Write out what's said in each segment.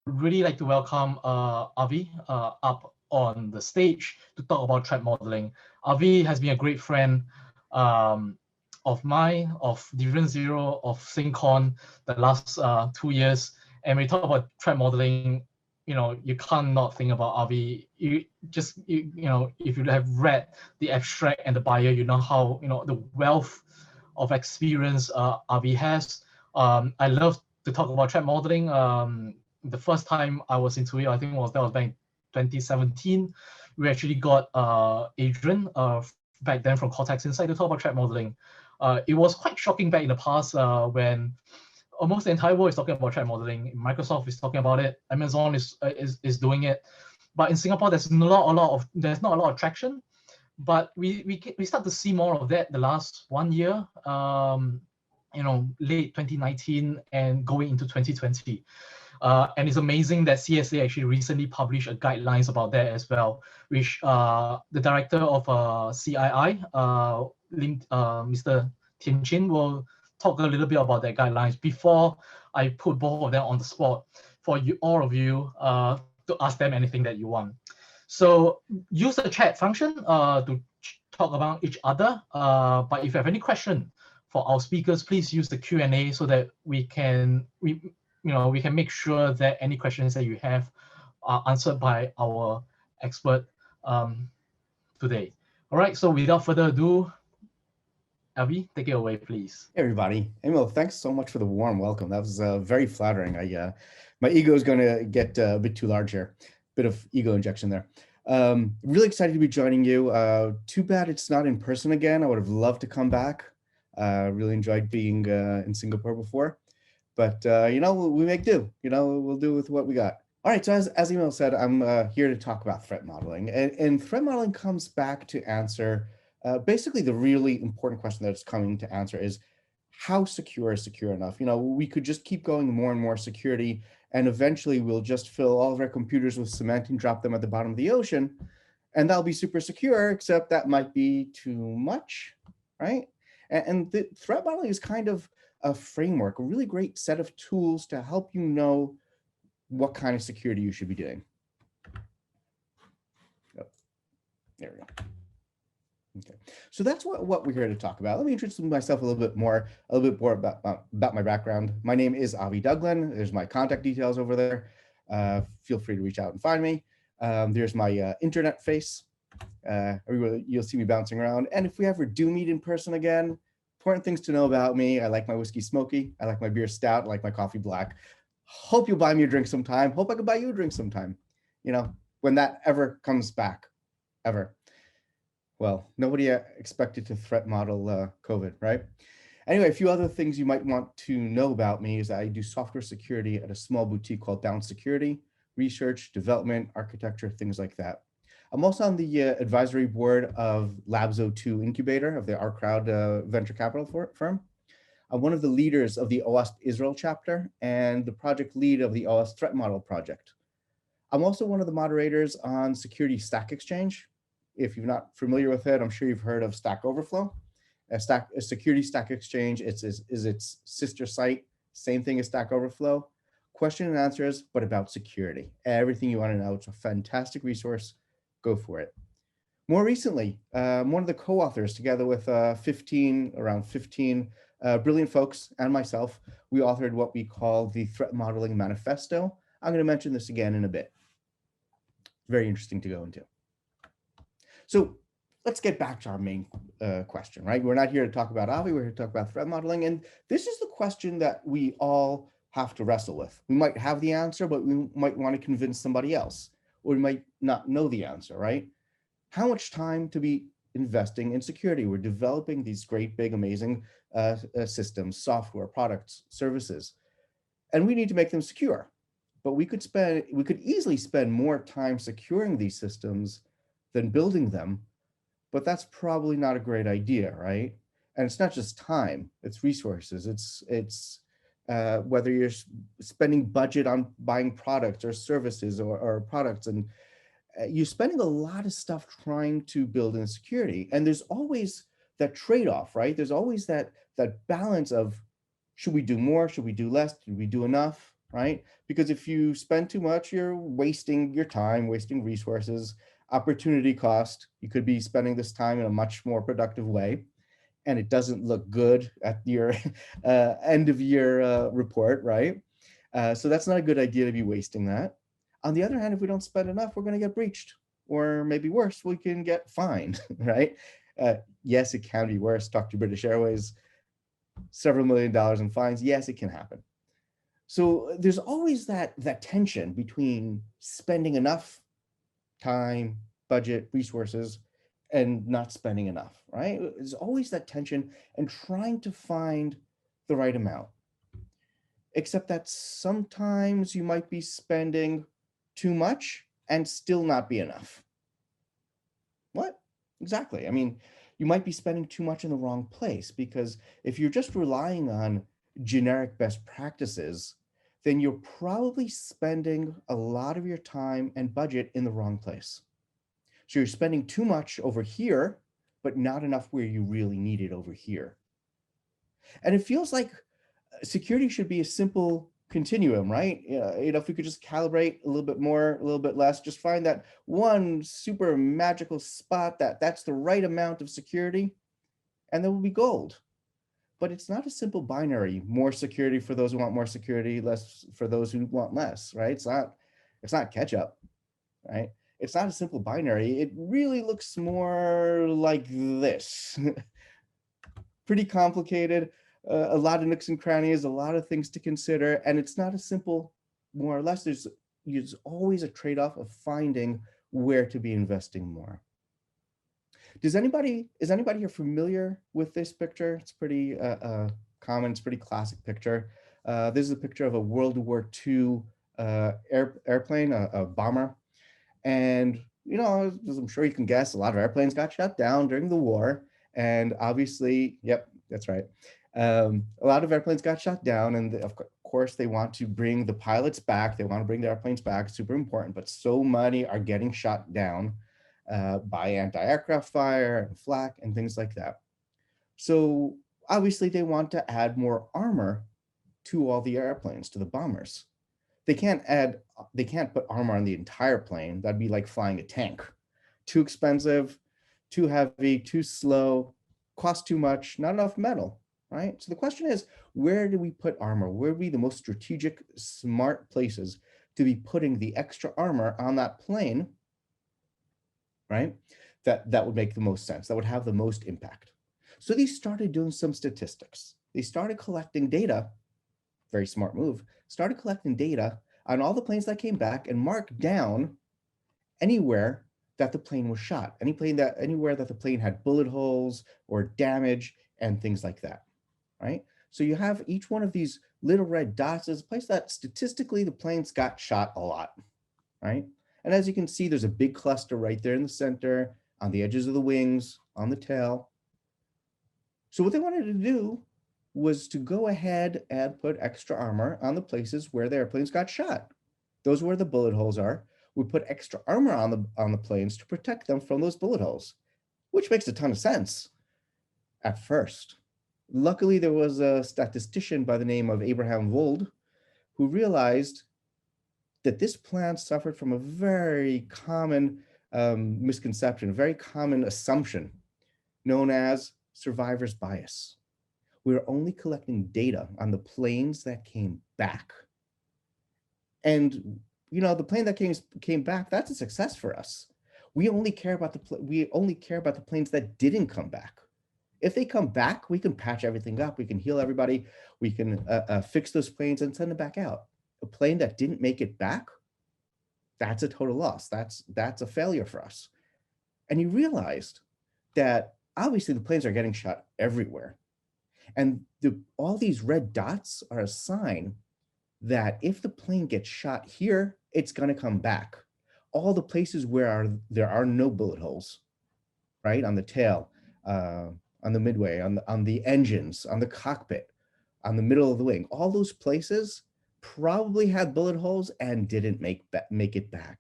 really like to welcome Avi up on the stage to talk about threat modeling. Avi has been a great friend um, of mine, of Div0, of SynCon the last 2 years. And when we talk about threat modeling, you can't not think about Avi. If you have read the abstract and the bio, you know how, the wealth of experience Avi has. I love to talk about threat modeling. The first time I was into it, I think that was back in 2017. We actually got Adrian back then from Cortex Insight to talk about threat modeling. It was quite shocking back in the past when almost the entire world is talking about threat modeling. Microsoft is talking about it. Amazon is doing it. But in Singapore, there's not a lot of traction. But we start to see more of that the last 1 year. Late 2019 and going into 2020. And it's amazing that CSA actually recently published a guidelines about that as well, which the director of CII, Mr. Thian Chin, will talk a little bit about that guidelines before I put both of them on the spot for you, all of you, to ask them anything that you want. So use the chat function to talk about each other. But if you have any question for our speakers, please use the Q&A so that we can make sure that any questions that you have are answered by our expert today. All right, so without further ado, Avi, take it away, please. Hey everybody. Emil, thanks so much for the warm welcome. That was very flattering. My ego is going to get a bit too large here. Bit of ego injection there. Really excited to be joining you. Too bad it's not in person again. I would have loved to come back. Really enjoyed being in Singapore before. But, we make do. We'll do with what we got. All right, so as Emil said, I'm here to talk about threat modeling. And threat modeling comes back to answer basically the really important question that it's coming to answer is, how secure is secure enough? We could just keep going more and more security, and eventually we'll just fill all of our computers with cement and drop them at the bottom of the ocean, and that'll be super secure, except that might be too much, right? And the threat modeling is kind of a framework, a really great set of tools to help you know what kind of security you should be doing. Oh, there we go. Okay, so that's what we're here to talk about. Let me introduce myself a little bit more about my background. My name is Avi Douglen. There's my contact details over there. Feel free to reach out and find me. There's my internet face. You'll see me bouncing around. And if we ever do meet in person again, important things to know about me: I like my whiskey smoky. I like my beer stout. I like my coffee black. Hope you'll buy me a drink sometime. Hope I can buy you a drink sometime. When that ever comes back, ever. Well, nobody expected to threat model COVID, right? Anyway, a few other things you might want to know about me is that I do software security at a small boutique called Down Security, research, development, architecture, things like that. I'm also on the advisory board of Labs02 Incubator of the Our Crowd venture capital firm. I'm one of the leaders of the OWASP Israel chapter and the project lead of the OWASP Threat Model project. I'm also one of the moderators on Security Stack Exchange. If you're not familiar with it, I'm sure you've heard of Stack Overflow. A Security Stack Exchange is its sister site, same thing as Stack Overflow. Question and answers, but about security. Everything you want to know. It's a fantastic resource. Go for it. More recently, one of the co-authors, together with around 15 brilliant folks and myself, we authored what we call the Threat Modeling Manifesto. I'm going to mention this again in a bit. Very interesting to go into. So let's get back to our main question, right? We're not here to talk about Avi, we're here to talk about threat modeling. And this is the question that we all have to wrestle with. We might have the answer, but we might want to convince somebody else, or we might not know the answer, right? How much time to be investing in security? We're developing these great, big, amazing systems, software, products, services, and we need to make them secure. But we could easily spend more time securing these systems than building them, but that's probably not a great idea, right? And it's not just time, it's resources. It's whether you're spending budget on buying products or services or products, and you're spending a lot of stuff trying to build in security. And there's always that trade-off, right? There's always that balance of, should we do more? Should we do less? Did we do enough? right? Because if you spend too much, you're wasting your time, wasting resources, opportunity cost. You could be spending this time in a much more productive way, and it doesn't look good at your end of year report, right? So that's not a good idea to be wasting that. On the other hand, if we don't spend enough, we're going to get breached, or maybe worse, we can get fined, right? Yes, it can be worse. Talk to British Airways, several $1 million in fines. Yes, it can happen. So there's always that tension between spending enough time, budget, resources, and not spending enough, right? There's always that tension and trying to find the right amount. Except that sometimes you might be spending too much and still not be enough. What? Exactly. I mean, you might be spending too much in the wrong place, because if you're just relying on generic best practices, then you're probably spending a lot of your time and budget in the wrong place. So you're spending too much over here, but not enough where you really need it over here. And it feels like security should be a simple continuum, right? If we could just calibrate a little bit more, a little bit less, just find that one super magical spot that's the right amount of security, and then we'll be gold. But it's not a simple binary, more security for those who want more security, less for those who want less, right? It's not ketchup, right? It's not a simple binary. It really looks more like this. Pretty complicated, a lot of nooks and crannies, a lot of things to consider, and it's not a simple more or less. There's always a trade-off of finding where to be investing more. Is anybody here familiar with this picture? It's pretty common, it's a pretty classic picture. This is a picture of a World War II airplane, a bomber. And, as I'm sure you can guess, a lot of airplanes got shut down during the war. And obviously, yep, that's right. A lot of airplanes got shut down, and of course they want to bring the pilots back. They want to bring the airplanes back, super important, but so many are getting shot down by anti-aircraft fire and flak and things like that. So obviously they want to add more armor to all the airplanes, to the bombers. They can't put armor on the entire plane. That'd be like flying a tank. Too expensive, too heavy, too slow, cost too much, not enough metal, right? So the question is, where do we put armor? Where would be the most strategic, smart places to be putting the extra armor on that plane, right? That would make the most sense, that would have the most impact. So they started doing some statistics. They started collecting data, very smart move, started collecting data on all the planes that came back and marked down anywhere that the plane was shot, anywhere that the plane had bullet holes or damage and things like that, right? So you have each one of these little red dots as a place that statistically the planes got shot a lot, right? And as you can see, there's a big cluster right there in the center, on the edges of the wings, on the tail. So what they wanted to do was to go ahead and put extra armor on the places where the airplanes got shot. Those where the bullet holes are. We put extra armor on the planes to protect them from those bullet holes, which makes a ton of sense at first. Luckily, there was a statistician by the name of Abraham Vold who realized that this plan suffered from a very common misconception, a very common assumption known as survivor's bias. We were only collecting data on the planes that came back. And the plane that came back, that's a success for us. We only care about the planes that didn't come back. If they come back, we can patch everything up. We can heal everybody. We can fix those planes and send them back out. A plane that didn't make it back, that's a total loss. That's a failure for us. And you realized that obviously the planes are getting shot everywhere. And all these red dots are a sign that if the plane gets shot here, it's going to come back. All the places where there are no bullet holes, right? On the tail, on the midway, on the engines, on the cockpit, on the middle of the wing, all those places probably had bullet holes and didn't make it back.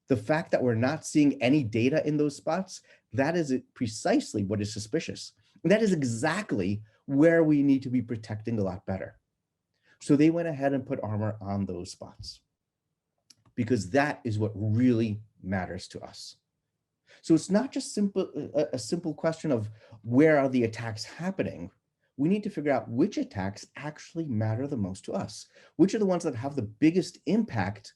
The fact that we're not seeing any data in those spots, that is precisely what is suspicious. And that is exactly where we need to be protecting a lot better. So they went ahead and put armor on those spots because that is what really matters to us. So it's not just a simple question of where are the attacks happening. We need to figure out which attacks actually matter the most to us. Which are the ones that have the biggest impact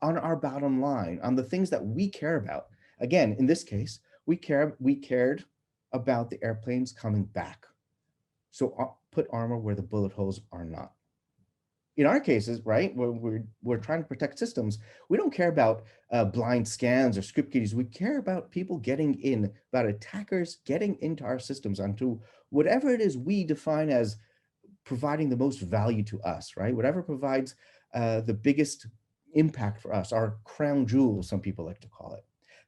on our bottom line, on the things that we care about. Again, in this case, we cared about the airplanes coming back. So put armor where the bullet holes are not. In our cases, right, when we're trying to protect systems, we don't care about blind scans or script kiddies. We care about people getting in, about attackers getting into our systems onto whatever it is we define as providing the most value to us, right? Whatever provides the biggest impact for us, our crown jewel, some people like to call it.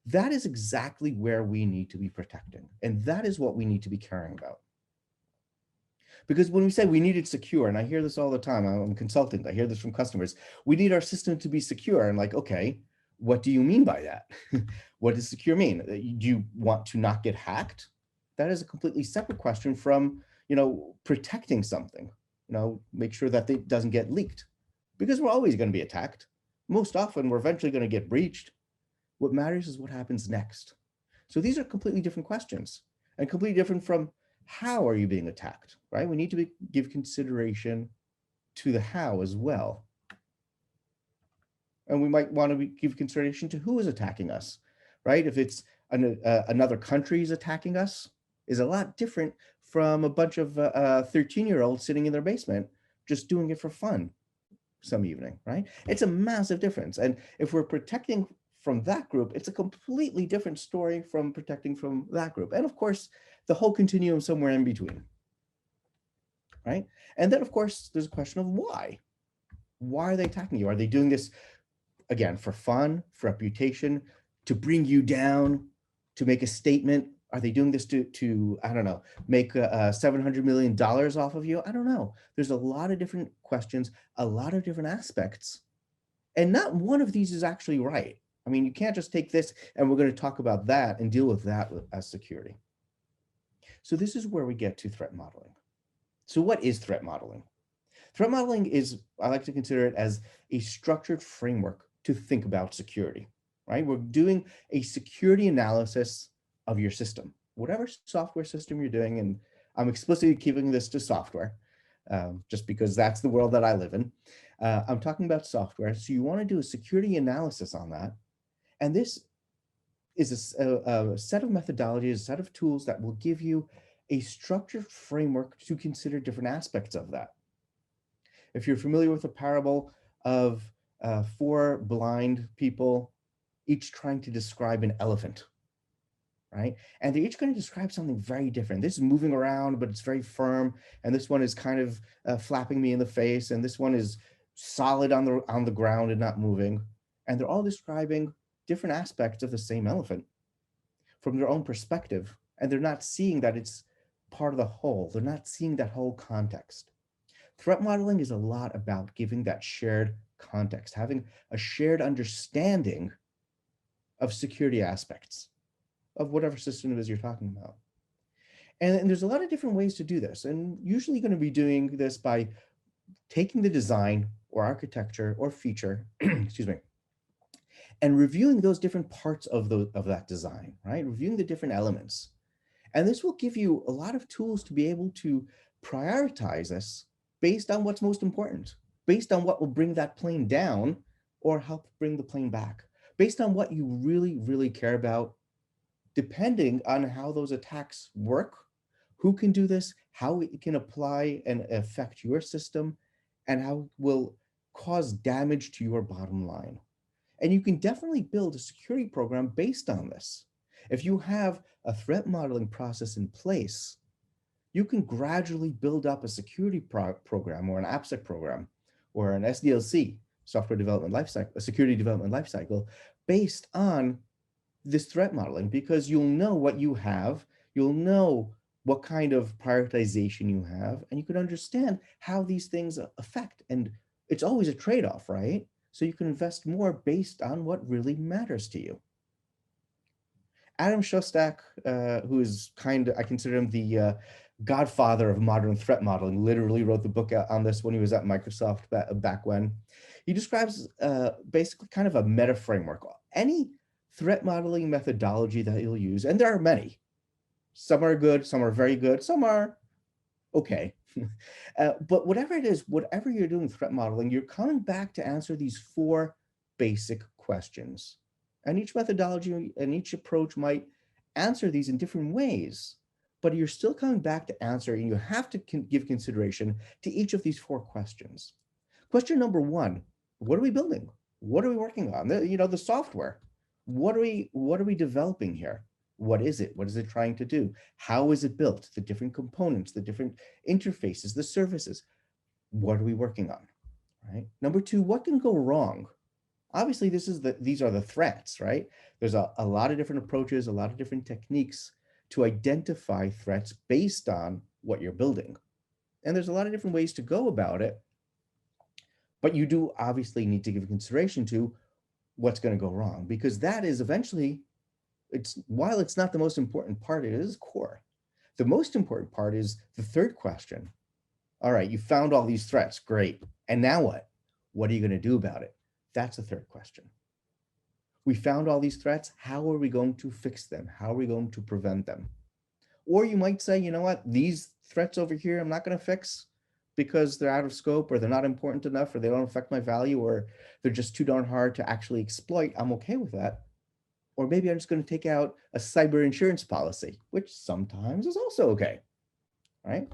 That is exactly where we need to be protecting. And that is what we need to be caring about. Because when we say we need it secure, and I hear this all the time, I'm a consultant, I hear this from customers, we need our system to be secure. And like, okay, what do you mean by that? What does secure mean? Do you want to not get hacked? That is a completely separate question from, protecting something, make sure that it doesn't get leaked. Because we're always going to be attacked. Most often, we're eventually going to get breached. What matters is what happens next. So these are completely different questions and completely different from how are you being attacked, right? We need to give consideration to the how as well. And we might want to give consideration to who is attacking us, right? If it's another country is attacking us, is a lot different from a bunch of 13-year-olds sitting in their basement just doing it for fun some evening, right? It's a massive difference. And if we're protecting from that group, it's a completely different story from protecting from that group. And of course, the whole continuum somewhere in between, right? And then of course, there's a question of why. Why are they attacking you? Are they doing this, again, for fun, for reputation, to bring you down, to make a statement? Are they doing this to I don't know, make $700 million off of you? I don't know. There's a lot of different questions, a lot of different aspects. And not one of these is actually right. I mean, you can't just take this and we're going to talk about that and deal with that as security. So this is where we get to threat modeling. So what is threat modeling? Threat modeling is, I like to consider it as a structured framework to think about security, right? We're doing a security analysis of your system, whatever software system you're doing. And I'm explicitly keeping this to software, just because that's the world that I live in. I'm talking about software. So you want to do a security analysis on that. And this is a set of methodologies, a set of tools that will give you a structured framework to consider different aspects of that. If you're familiar with the parable of 4 blind people, each trying to describe an elephant, right? And they're each going to describe something very different. This is moving around, but it's very firm. And this one is kind of flapping me in the face. And this one is solid on the ground and not moving. And they're all describing different aspects of the same elephant from their own perspective. And they're not seeing that it's part of the whole. They're not seeing that whole context. Threat modeling is a lot about giving that shared context, having a shared understanding of security aspects of whatever system it is you're talking about. And there's a lot of different ways to do this. And usually you're going to be doing this by taking the design or architecture or feature, excuse me, and reviewing those different parts of that design, right? Reviewing the different elements. And this will give you a lot of tools to be able to prioritize this based on what's most important, based on what will bring that plane down or help bring the plane back, based on what you really, really care about, depending on how those attacks work, who can do this, how it can apply and affect your system, and how it will cause damage to your bottom line. And you can definitely build a security program based on this. If you have a threat modeling process in place, you can gradually build up a security program or an AppSec program or an SDLC, software development lifecycle, a security development lifecycle, based on this threat modeling, because you'll know what you have, you'll know what kind of prioritization you have, and you can understand how these things affect. And it's always a trade-off, right? So you can invest more based on what really matters to you. Adam Shostak, who is I consider him godfather of modern threat modeling, literally wrote the book on this when he was at Microsoft back when. He describes basically kind of a meta framework. Any threat modeling methodology that you'll use, and there are many. Some are good, some are very good, some are okay. But whatever it is, whatever you're doing threat modeling, you're coming back to answer these 4 basic questions. And each methodology and each approach might answer these in different ways, but you're still coming back to answer, and you have to give consideration to each of these 4 questions. Question number 1, what are we building? What are we working on? The software. What are we developing here? What is it? What is it trying to do? How is it built? The different components, the different interfaces, the services. What are we working on? Right? Number 2, what can go wrong? Obviously, these are the threats, right? There's a lot of different approaches, a lot of different techniques to identify threats based on what you're building. And there's a lot of different ways to go about it. But you do obviously need to give consideration to what's going to go wrong, because that is eventually, while it's not the most important part, it is core. The most important part is the 3rd question. All right, you found all these threats, great. And now what? What are you going to do about it? That's the 3rd question. We found all these threats, how are we going to fix them? How are we going to prevent them? Or you might say, you know what, these threats over here, I'm not going to fix because they're out of scope, or they're not important enough, or they don't affect my value, or they're just too darn hard to actually exploit. I'm okay with that. Or maybe I'm just going to take out a cyber insurance policy, which sometimes is also okay, right?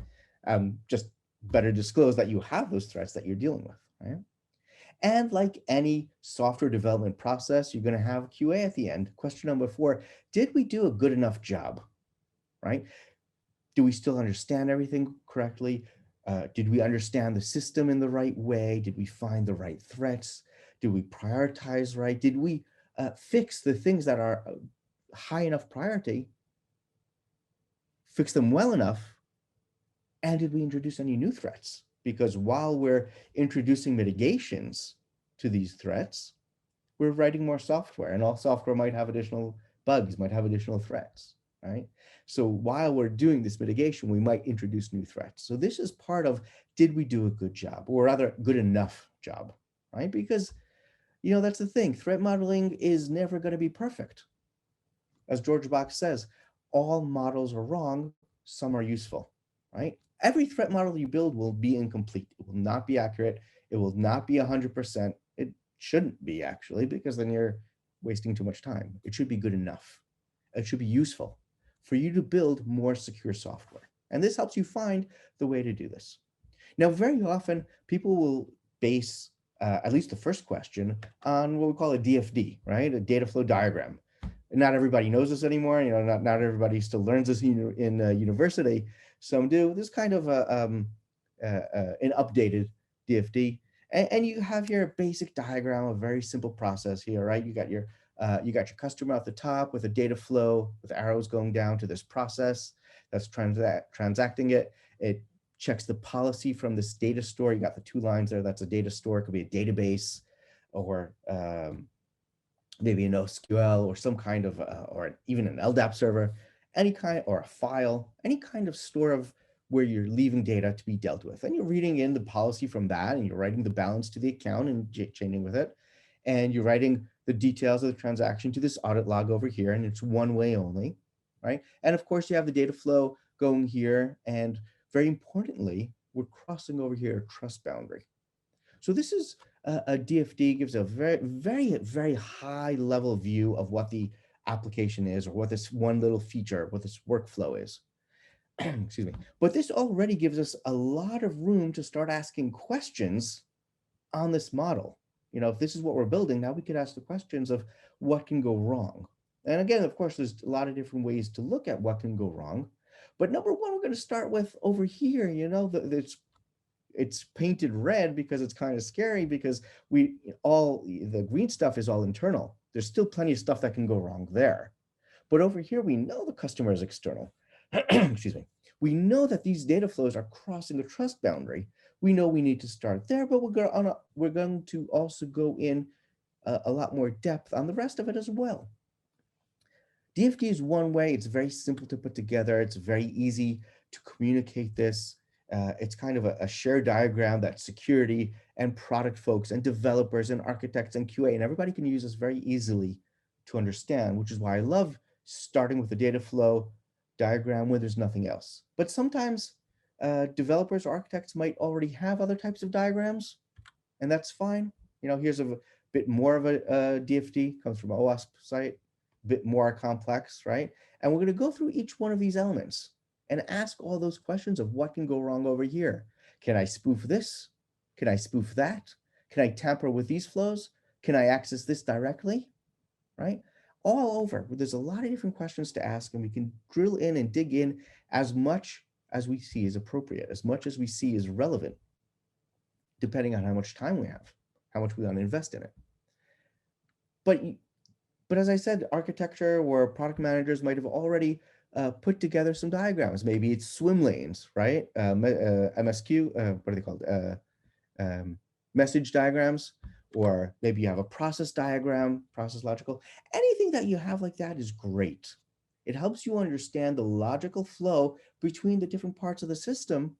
Just better disclose that you have those threats that you're dealing with, right? And like any software development process, you're going to have QA at the end. Question number 4, did we do a good enough job, right? Do we still understand everything correctly? Did we understand the system in the right way? Did we find the right threats? Did we prioritize right? Did we fix the things that are high enough priority, fix them well enough? And did we introduce any new threats? Because while we're introducing mitigations to these threats, we're writing more software, and all software might have additional bugs, might have additional threats, right? So while we're doing this mitigation, we might introduce new threats. So this is part of, did we do a good job, or rather good enough job, right? Because, that's the thing, threat modeling is never going to be perfect. As George Box says, all models are wrong, some are useful, right? Every threat model you build will be incomplete. It will not be accurate. It will not be 100%. It shouldn't be, actually, because then you're wasting too much time. It should be good enough. It should be useful for you to build more secure software. And this helps you find the way to do this. Now, very often, people will base at least the first question on what we call a DFD, right? A data flow diagram. Not everybody knows this anymore. Not everybody still learns this in university. Some do. This is kind of an updated DFD, and you have your basic diagram, a very simple process here, right? You got your customer at the top with a data flow with arrows going down to this process that's transacting it. It checks the policy from this data store. You got the 2 lines there. That's a data store. It could be a database, or maybe an NoSQL, or some kind of, or even an LDAP server, any kind, or a file, any kind of store of where you're leaving data to be dealt with. And you're reading in the policy from that, and you're writing the balance to the account and chaining with it. And you're writing the details of the transaction to this audit log over here, and it's one way only, right? And of course, you have the data flow going here, and very importantly, we're crossing over here a trust boundary. So this is a DFD, gives a very, very, very high level view of what the application is, or what this one little feature, what this workflow is. Excuse me. But this already gives us a lot of room to start asking questions on this model. If this is what we're building, now we could ask the questions of what can go wrong. And again, of course, there's a lot of different ways to look at what can go wrong. But number 1, we're going to start with over here, it's painted red because it's kind of scary, because the green stuff is all internal. There's still plenty of stuff that can go wrong there. But over here, we know the customer is external. Excuse me. We know that these data flows are crossing the trust boundary. We know we need to start there, but we're going to also go in a lot more depth on the rest of it as well. DFD is one way. It's very simple to put together. It's very easy to communicate this. It's kind of a shared diagram that security and product folks and developers and architects and QA and everybody can use this very easily to understand, which is why I love starting with the data flow diagram where there's nothing else. But sometimes developers or architects might already have other types of diagrams, and that's fine. You know, here's a bit more of a DFD, comes from a OWASP site, a bit more complex, right? And we're going to go through each one of these elements and ask all those questions of what can go wrong over here. Can I spoof this? Can I spoof that? Can I tamper with these flows? Can I access this directly, right? All over, there's a lot of different questions to ask, and we can drill in and dig in as much as we see is appropriate, as much as we see is relevant, depending on how much time we have, how much we want to invest in it. But as I said, architecture or product managers might have already put together some diagrams. Maybe it's swim lanes, right? MSQ, what are they called? Message diagrams, or maybe you have a process diagram, process logical. Anything that you have like that is great. It helps you understand the logical flow between the different parts of the system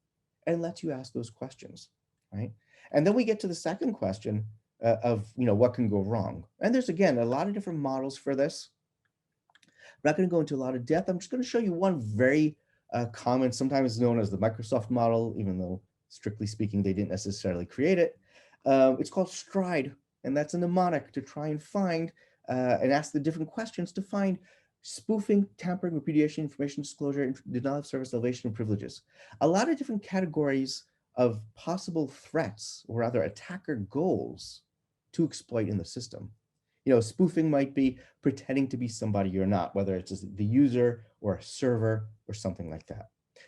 and lets you ask those questions, right? And then we get to the second question of, what can go wrong? And there's, again, a lot of different models for this. I'm not going to go into a lot of depth. I'm just going to show you one very common, sometimes known as the Microsoft model, even though strictly speaking, they didn't necessarily create it. It's called STRIDE, and that's a mnemonic to try and find and ask the different questions to find spoofing, tampering, repudiation, information disclosure, denial of service, elevation, and privileges. A lot of different categories of possible threats, or rather attacker goals, to exploit in the system. Spoofing might be pretending to be somebody you're not, whether it's the user or a server or something like that.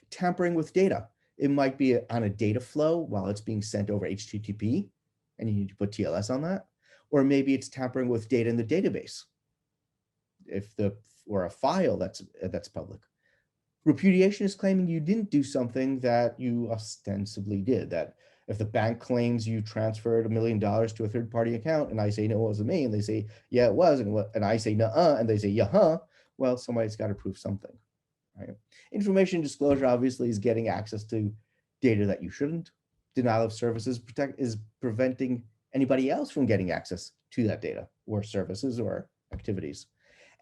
Tampering with data. It might be on a data flow while it's being sent over HTTP, and you need to put TLS on that. Or maybe it's tampering with data in the database, or a file that's public. Repudiation is claiming you didn't do something that you ostensibly did. That if the bank claims you transferred $1 million to a third-party account, and I say, no, it wasn't me, and they say, yeah, it was, and I say, nuh-uh, and they say, yeah, well, somebody's got to prove something, right? Information disclosure, obviously, is getting access to data that you shouldn't. Denial of services is preventing anybody else from getting access to that data or services or activities.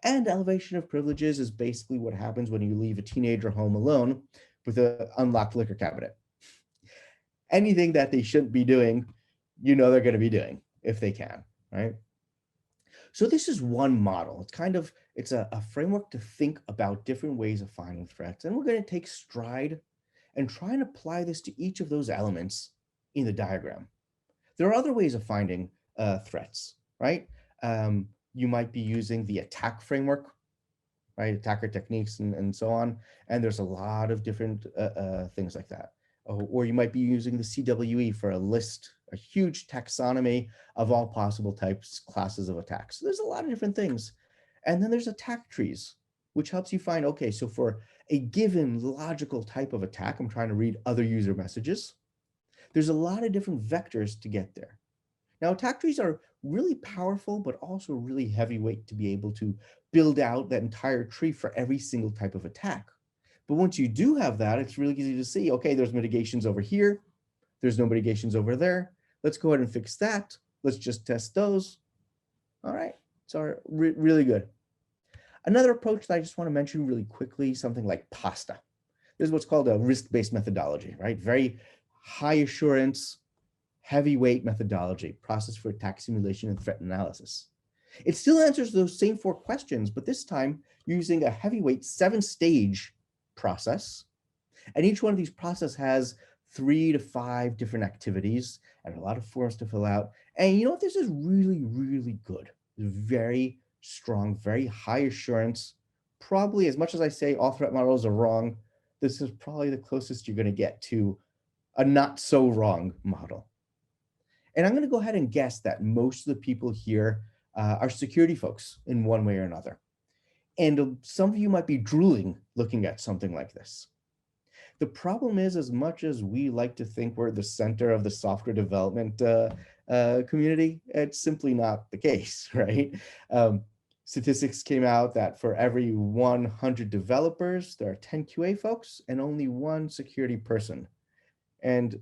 And elevation of privileges is basically what happens when you leave a teenager home alone with an unlocked liquor cabinet. Anything that they shouldn't be doing, they're going to be doing if they can, right? So this is one model. It's a framework to think about different ways of finding threats. And we're going to take STRIDE and try and apply this to each of those elements in the diagram. There are other ways of finding threats, right? You might be using the attack framework, right? Attacker techniques and so on. And there's a lot of different things like that. Or you might be using the CWE for a list, a huge taxonomy of all possible types, classes of attacks. So there's a lot of different things. And then there's attack trees, which helps you find, okay, so for a given logical type of attack, I'm trying to read other user messages. There's a lot of different vectors to get there. Now, attack trees are really powerful, but also really heavyweight to be able to build out that entire tree for every single type of attack. But once you do have that, it's really easy to see, okay, there's mitigations over here. There's no mitigations over there. Let's go ahead and fix that. Let's just test those. All right, so really good. Another approach that I just want to mention really quickly, something like PASTA. This is what's called a risk-based methodology, right? Very high assurance, heavyweight methodology, process for attack simulation and threat analysis. It still answers those same 4 questions, but this time using a heavyweight 7-stage process. And each one of these processes has 3 to 5 different activities and a lot of forms to fill out. And you know what? This is really, really good. Very strong, very high assurance. Probably, as much as I say all threat models are wrong, this is probably the closest you're going to get to a not so wrong model. And I'm going to go ahead and guess that most of the people here are security folks in one way or another. And some of you might be drooling looking at something like this. The problem is, as much as we like to think we're the center of the software development community, it's simply not the case, right? Statistics came out that for every 100 developers, there are 10 QA folks and only one security person. And,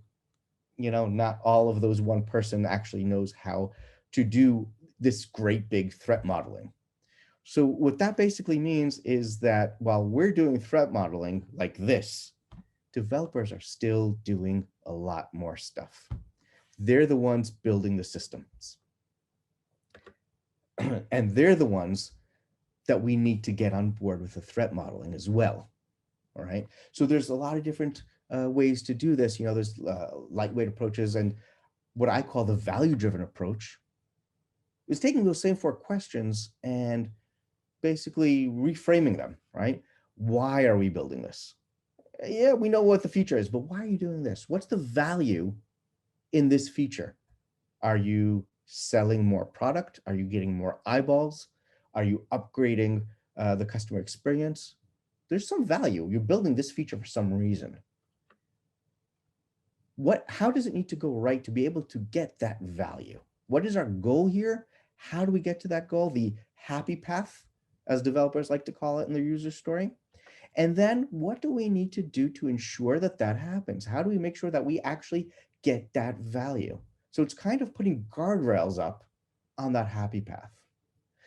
you know, not all of those one person actually knows how to do this great big threat modeling. So what that basically means is that while we're doing threat modeling like this, developers are still doing a lot more stuff. They're the ones building the systems. And they're the ones that we need to get on board with the threat modeling as well. All right. So there's a lot of different ways to do this. You know, there's lightweight approaches, and what I call the value-driven approach is taking those same 4 questions and basically reframing them, right? Why are we building this? Yeah, we know what the feature is, but why are you doing this? What's the value in this feature? Are you selling more product? Are you getting more eyeballs? Are you upgrading the customer experience? There's some value. You're building this feature for some reason. How does it need to go right to be able to get that value? What is our goal here? How do we get to that goal? The happy path, as developers like to call it in their user story. And then what do we need to do to ensure that that happens? How do we make sure that we actually get that value? So it's kind of putting guardrails up on that happy path.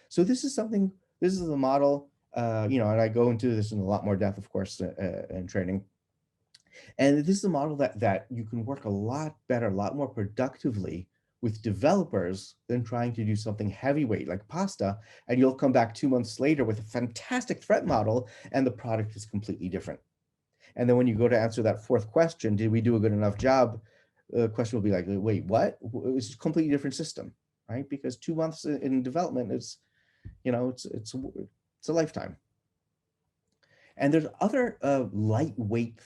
So this is a model, you know, and I go into this in a lot more depth, of course, in training. And this is a model that you can work a lot better, a lot more productively with developers than trying to do something heavyweight like pasta, and you'll come back 2 months later with a fantastic threat model and the product is completely different. And then when you go to answer that 4th question, did we do a good enough job? The question will be like, wait, what? It's a completely different system, right? Because 2 months in development is, you know, it's a lifetime. And there's other lightweight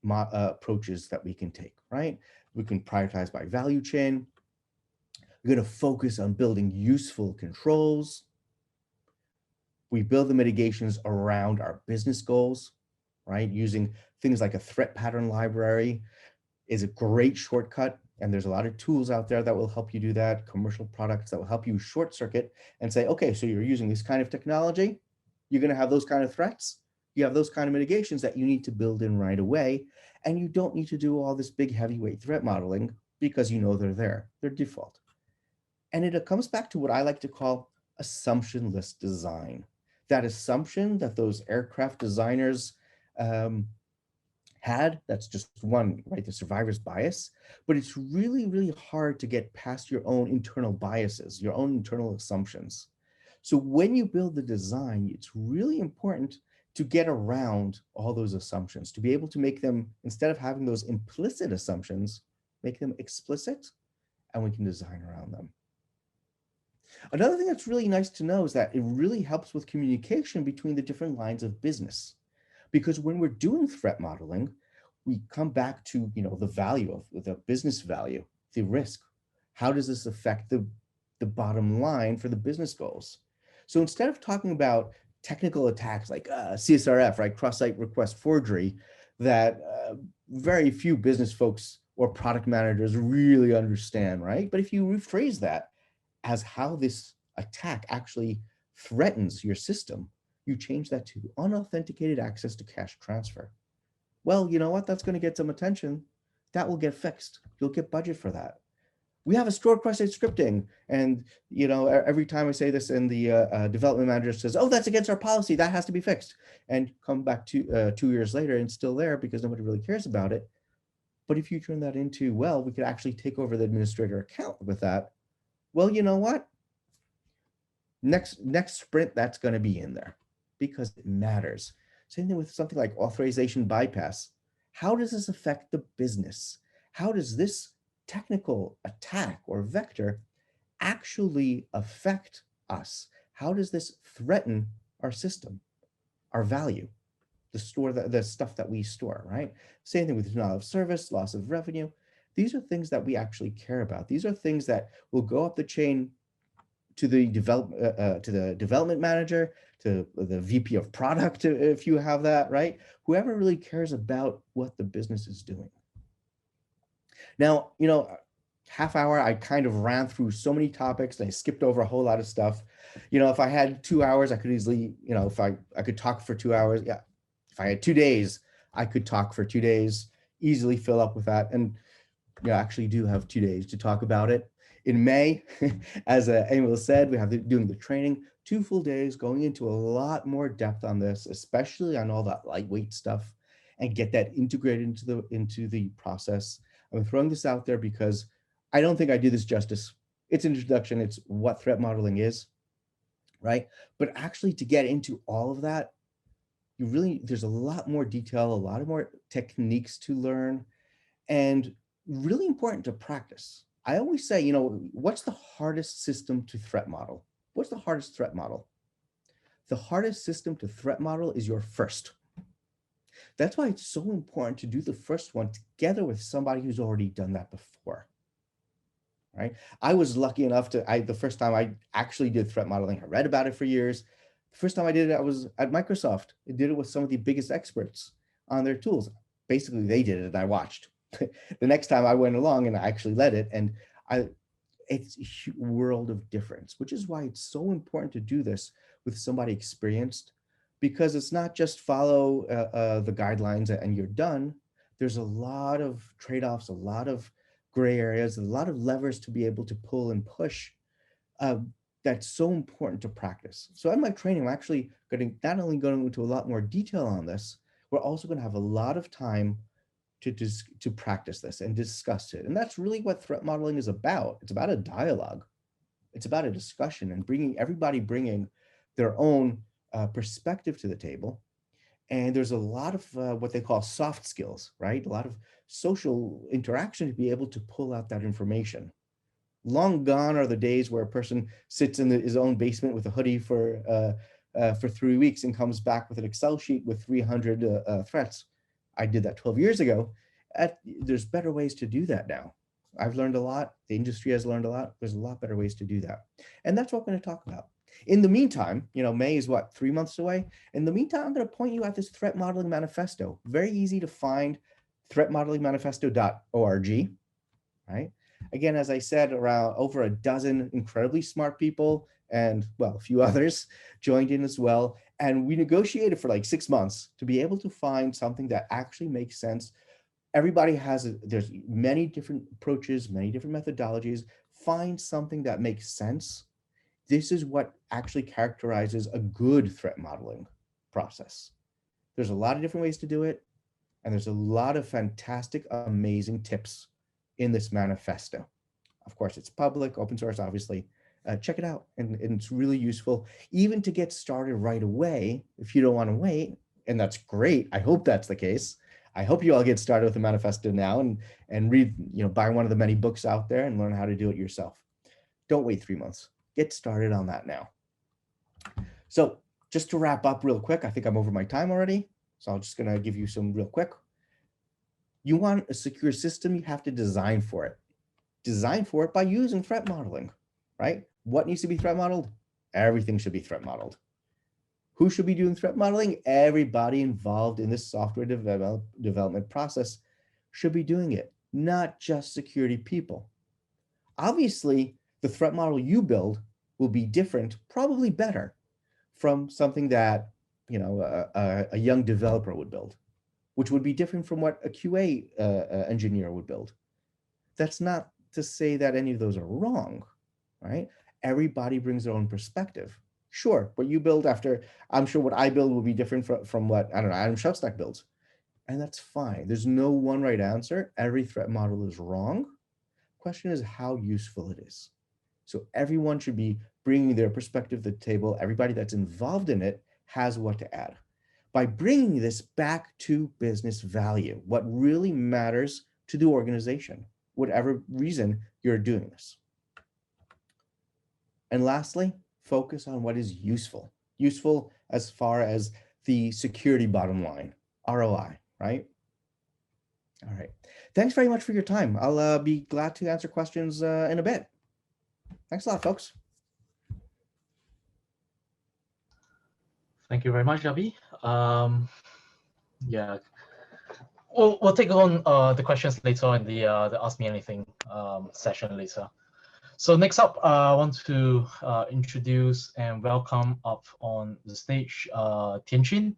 approaches that we can take, right? We can prioritize by value chain. We're going to focus on building useful controls. We build the mitigations around our business goals, right? Using things like a threat pattern library is a great shortcut. And there's a lot of tools out there that will help you do that, commercial products that will help you short circuit and say, okay, so you're using this kind of technology, you're going to have those kind of threats, you have those kind of mitigations that you need to build in right away. And you don't need to do all this big heavyweight threat modeling because you know they're there, they're default. And it comes back to what I like to call assumptionless design. That assumption that those aircraft designers had, that's just one, right? The survivor's bias. But it's really, really hard to get past your own internal biases, your own internal assumptions. So when you build the design, it's really important to get around all those assumptions, to be able to make them, instead of having those implicit assumptions, make them explicit, and we can design around them. Another thing that's really nice to know is that it really helps with communication between the different lines of business. Because when we're doing threat modeling, we come back to, you know, the value of the business value, the risk. How does this affect the bottom line for the business goals? So instead of talking about technical attacks like CSRF, right, cross-site request forgery, that very few business folks or product managers really understand, right? But if you rephrase that as how this attack actually threatens your system, you change that to unauthenticated access to cash transfer. Well, you know what? That's going to get some attention. That will get fixed. You'll get budget for that. We have a stored cross-site scripting, and you know, every time I say this, and the development manager says, "Oh, that's against our policy. That has to be fixed." And come back to 2 years later, and it's still there because nobody really cares about it. But if you turn that into, well, we could actually take over the administrator account with that. Well, you know what? Next sprint, that's going to be in there because it matters. Same thing with something like authorization bypass. How does this affect the business? How does this technical attack or vector actually affect us? How does this threaten our system, our value, the stuff that we store, right? Same thing with denial of service, loss of revenue. These are things that we actually care about. These are things that will go up the chain to the development manager, to the VP of product, if you have that, right? Whoever really cares about what the business is doing. Now, you know, half hour, I kind of ran through so many topics and I skipped over a whole lot of stuff. If I had 2 hours, I could easily, if I could talk for 2 hours. Yeah. If I had 2 days, I could talk for 2 days, easily fill up with that. And I actually do have 2 days to talk about it. In May, as Emil said, we have doing the training, 2 full days going into a lot more depth on this, especially on all that lightweight stuff, and get that integrated into the process. I'm throwing this out there because I don't think I do this justice. It's an introduction. It's what threat modeling is, right? But actually to get into all of that, there's a lot more detail, a lot of more techniques to learn, and really important to practice. I always say, what's the hardest system to threat model? What's the hardest threat model? The hardest system to threat model is your first. That's why it's so important to do the first one together with somebody who's already done that before, right? I was lucky enough the first time I actually did threat modeling, I read about it for years. The first time I did it, I was at Microsoft. I did it with some of the biggest experts on their tools. Basically, they did it and I watched. The next time I went along and I actually led it, and it's a world of difference, which is why it's so important to do this with somebody experienced, because it's not just follow the guidelines and you're done. There's a lot of trade-offs, a lot of gray areas, a lot of levers to be able to pull and push. That's so important to practice. So in my training, I'm actually not only going into a lot more detail on this, we're also going to have a lot of time to practice this and discuss it. And that's really what threat modeling is about. It's about a dialogue. It's about a discussion and everybody bringing their own perspective to the table. And there's a lot of what they call soft skills, right? A lot of social interaction to be able to pull out that information. Long gone are the days where a person sits in his own basement with a hoodie for 3 weeks and comes back with an Excel sheet with 300 threats. I did that 12 years ago. There's better ways to do that now. I've learned a lot. The industry has learned a lot. There's a lot better ways to do that. And that's what we're going to talk about. In the meantime, May is 3 months away. In the meantime, I'm going to point you at this threat modeling manifesto. Very easy to find, threatmodelingmanifesto.org, right? Again, as I said, around over a dozen incredibly smart people and, a few others joined in as well. And we negotiated for 6 months to be able to find something that actually makes sense. Everybody there's many different approaches, many different methodologies. Find something that makes sense. This is what actually characterizes a good threat modeling process. There's a lot of different ways to do it. And there's a lot of fantastic, amazing tips in this manifesto. Of course, it's public, open source, obviously. Check it out, and it's really useful, even to get started right away if you don't want to wait, and that's great. I hope that's the case. I hope you all get started with the manifesto now and read, buy one of the many books out there and learn how to do it yourself. Don't wait 3 months. Get started on that now. So just to wrap up real quick, I think I'm over my time already, so I'm just going to give you some real quick. You want a secure system, you have to design for it. Design for it by using threat modeling, right? What needs to be threat modeled? Everything should be threat modeled. Who should be doing threat modeling? Everybody involved in this software development process should be doing it, not just security people. Obviously, the threat model you build will be different, probably better, from something that a young developer would build, which would be different from what a QA engineer would build. That's not to say that any of those are wrong, right? Everybody brings their own perspective. Sure, what you build I'm sure what I build will be different from what, Adam Shubstack builds. And that's fine. There's no one right answer. Every threat model is wrong. Question is how useful it is. So everyone should be bringing their perspective to the table. Everybody that's involved in it has what to add. By bringing this back to business value, what really matters to the organization, whatever reason you're doing this. And lastly, focus on what is useful. Useful as far as the security bottom line, ROI, right? All right. Thanks very much for your time. I'll be glad to answer questions in a bit. Thanks a lot, folks. Thank you very much, Avi. Yeah, We'll take on the questions later in the Ask Me Anything session later. So next up, I want to introduce and welcome up on the stage Thian Chin.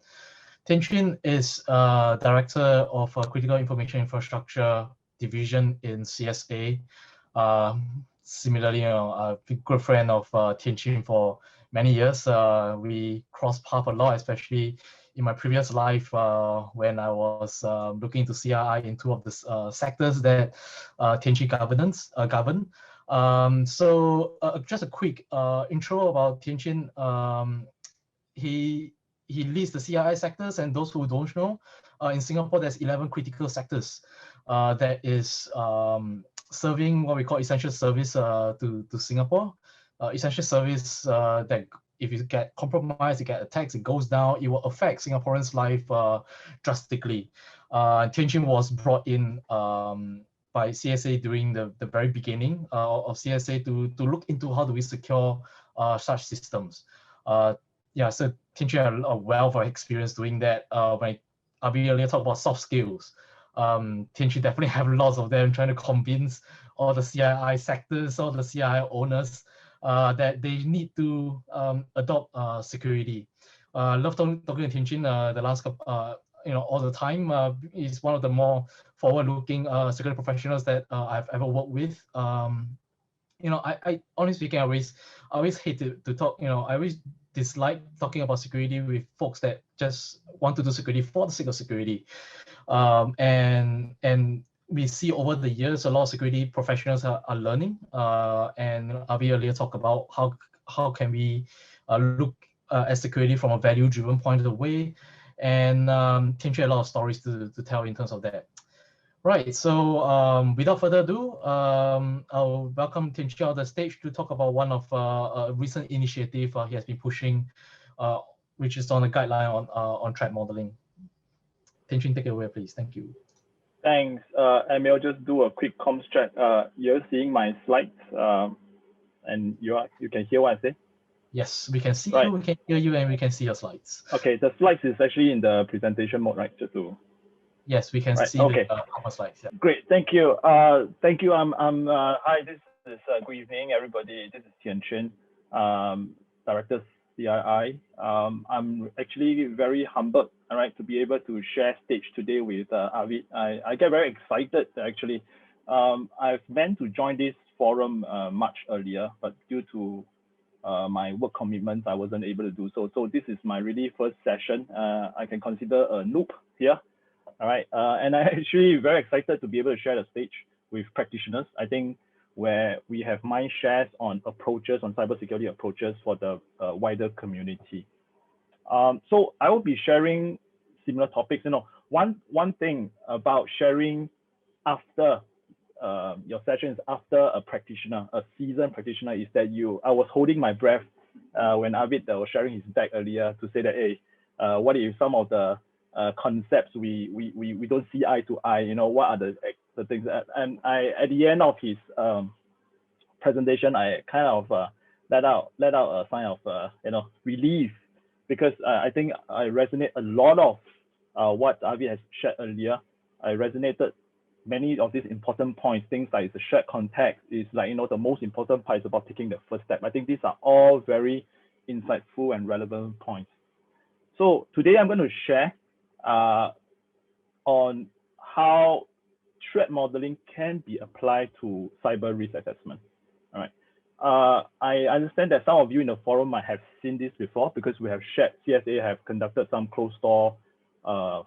Thian Chin is Director of Critical Information Infrastructure Division in CSA. Similarly, I've been a good friend of Thian Chin for many years. We crossed paths a lot, especially in my previous life when I was looking into CRI in two of the sectors that Thian Chin govern. So just a quick intro about Thian Chin. He leads the CRI sectors, and those who don't know, in Singapore, there's 11 critical sectors that is serving what we call essential service to Singapore. Essential service that if you get compromised, you get attacked, it goes down, it will affect Singaporeans' life drastically. Thian Chin was brought in by CSA during the very beginning of CSA to look into how do we secure such systems. Yeah, so Thian Chin had a wealth of experience doing that. When Avi earlier talked about soft skills, Thian Chin definitely have lots of them, trying to convince all the CII sectors, all the CII owners that they need to adopt security. Love talking to Thian Chin the last couple, all the time. He's one of the more forward-looking security professionals that I've ever worked with. I honestly speaking, I always hate to talk. I always dislike talking about security with folks that just want to do security for the sake of security. And we see over the years a lot of security professionals are learning. And Avi earlier talked about how can we look at security from a value-driven point of view. And Thian Chin had a lot of stories to tell in terms of that. Right, so without further ado, I'll welcome Thian Chin on the stage to talk about one of a recent initiative he has been pushing, which is on a guideline on threat modeling. Thian Chin, take it away, please. Thank you. Thanks. And I'll just do a quick comms check. You're seeing my slides, and you can hear what I say? Yes, we can see you, we can hear you, and we can see your slides. Okay, the slides is actually in the presentation mode, right? Just to. Yes, we can see the cover slides. Yeah. Great, thank you. Thank you. Hi, this is good evening, everybody. This is Thian Chin, Director CII. I'm actually very humbled, all right, to be able to share stage today with Avi. I get very excited actually. I've meant to join this forum much earlier, but due to my work commitments, I wasn't able to do so. So this is my really first session. I can consider a noob here. All right, and I'm actually very excited to be able to share the stage with practitioners. I think where we have mind shares on approaches, on cybersecurity approaches for the wider community. So I will be sharing similar topics. One thing about sharing after your sessions after a practitioner, a seasoned practitioner, is that I was holding my breath when Avi was sharing his deck earlier to say that, hey, what if some of the concepts we don't see eye to eye, what are the things and at the end of his presentation, I kind of let out a sign of relief, because I think I resonate a lot of what Avi has shared earlier. I resonated many of these important points, things like the shared context is like, the most important part is about taking the first step. I think these are all very insightful and relevant points. So today I'm going to share on how threat modeling can be applied to cyber risk assessment. All right. I understand that some of you in the forum might have seen this before, because we have shared, CSA have conducted some closed door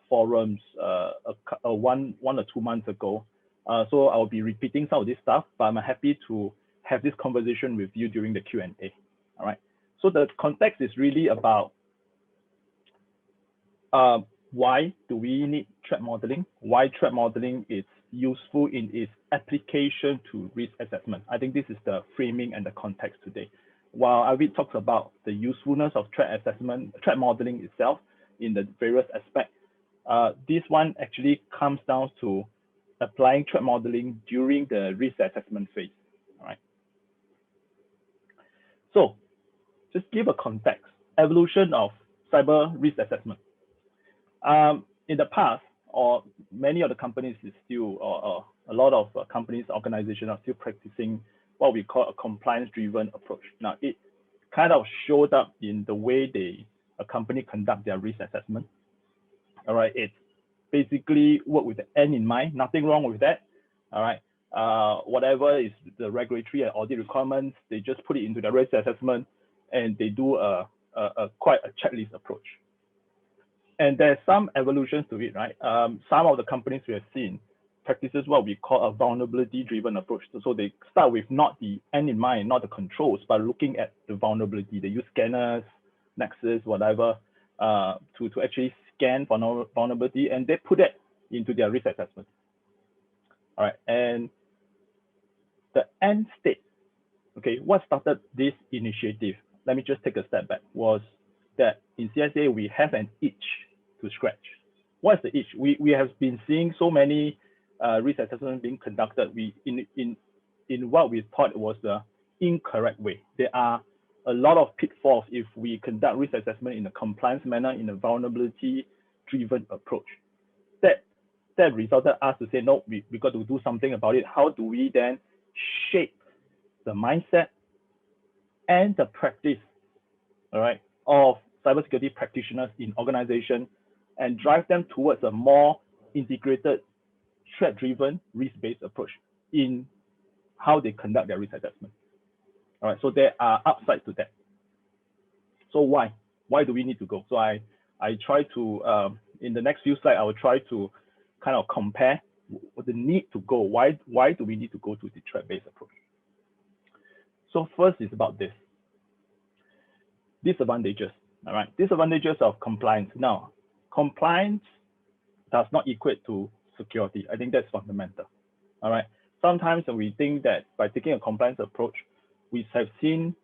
forums 1 or 2 months ago. So I'll be repeating some of this stuff, but I'm happy to have this conversation with you during the Q&A. All right. So the context is really about why do we need threat modeling? Why threat modeling is useful in its application to risk assessment. I think this is the framing and the context today. While Avi talks about the usefulness of threat assessment, threat modeling itself in the various aspects, this one actually comes down to applying threat modeling during the risk assessment phase. All right. So just give a context, evolution of cyber risk assessment. In the past, or many of the companies is still, or a lot of companies, organizations are still practicing what we call a compliance-driven approach. Now, it kind of showed up in the way a company conduct their risk assessment. All right, it's basically work with the end in mind, nothing wrong with that. All right, whatever is the regulatory and audit requirements, they just put it into the risk assessment, and they do quite a checklist approach. And there's some evolutions to it, right? Some of the companies we have seen practices what we call a vulnerability-driven approach. So they start with not the end in mind, not the controls, but looking at the vulnerability. They use scanners, Nexus, whatever, to actually scan for vulnerability, and they put it into their risk assessment. All right, and the end state, okay, what started this initiative, let me just take a step back, was that in CSA, we have an itch to scratch. What's the itch? We have been seeing so many risk assessments being conducted in what we thought was the incorrect way. There are a lot of pitfalls if we conduct risk assessment in a compliance manner, in a vulnerability-driven approach. That resulted us to say, no, we got to do something about it. How do we then shape the mindset and the practice, all right, of cybersecurity practitioners in organizations and drive them towards a more integrated, threat-driven, risk-based approach in how they conduct their risk assessment. All right, so there are upsides to that. So why? Why do we need to go? So I try to, in the next few slides, I will try to kind of compare the need to go. Why do we need to go to the threat-based approach? So first is about this. Disadvantages, all right? Disadvantages of compliance. Now, compliance does not equate to security. I think that's fundamental, all right? Sometimes we think that by taking a compliance approach, we have seen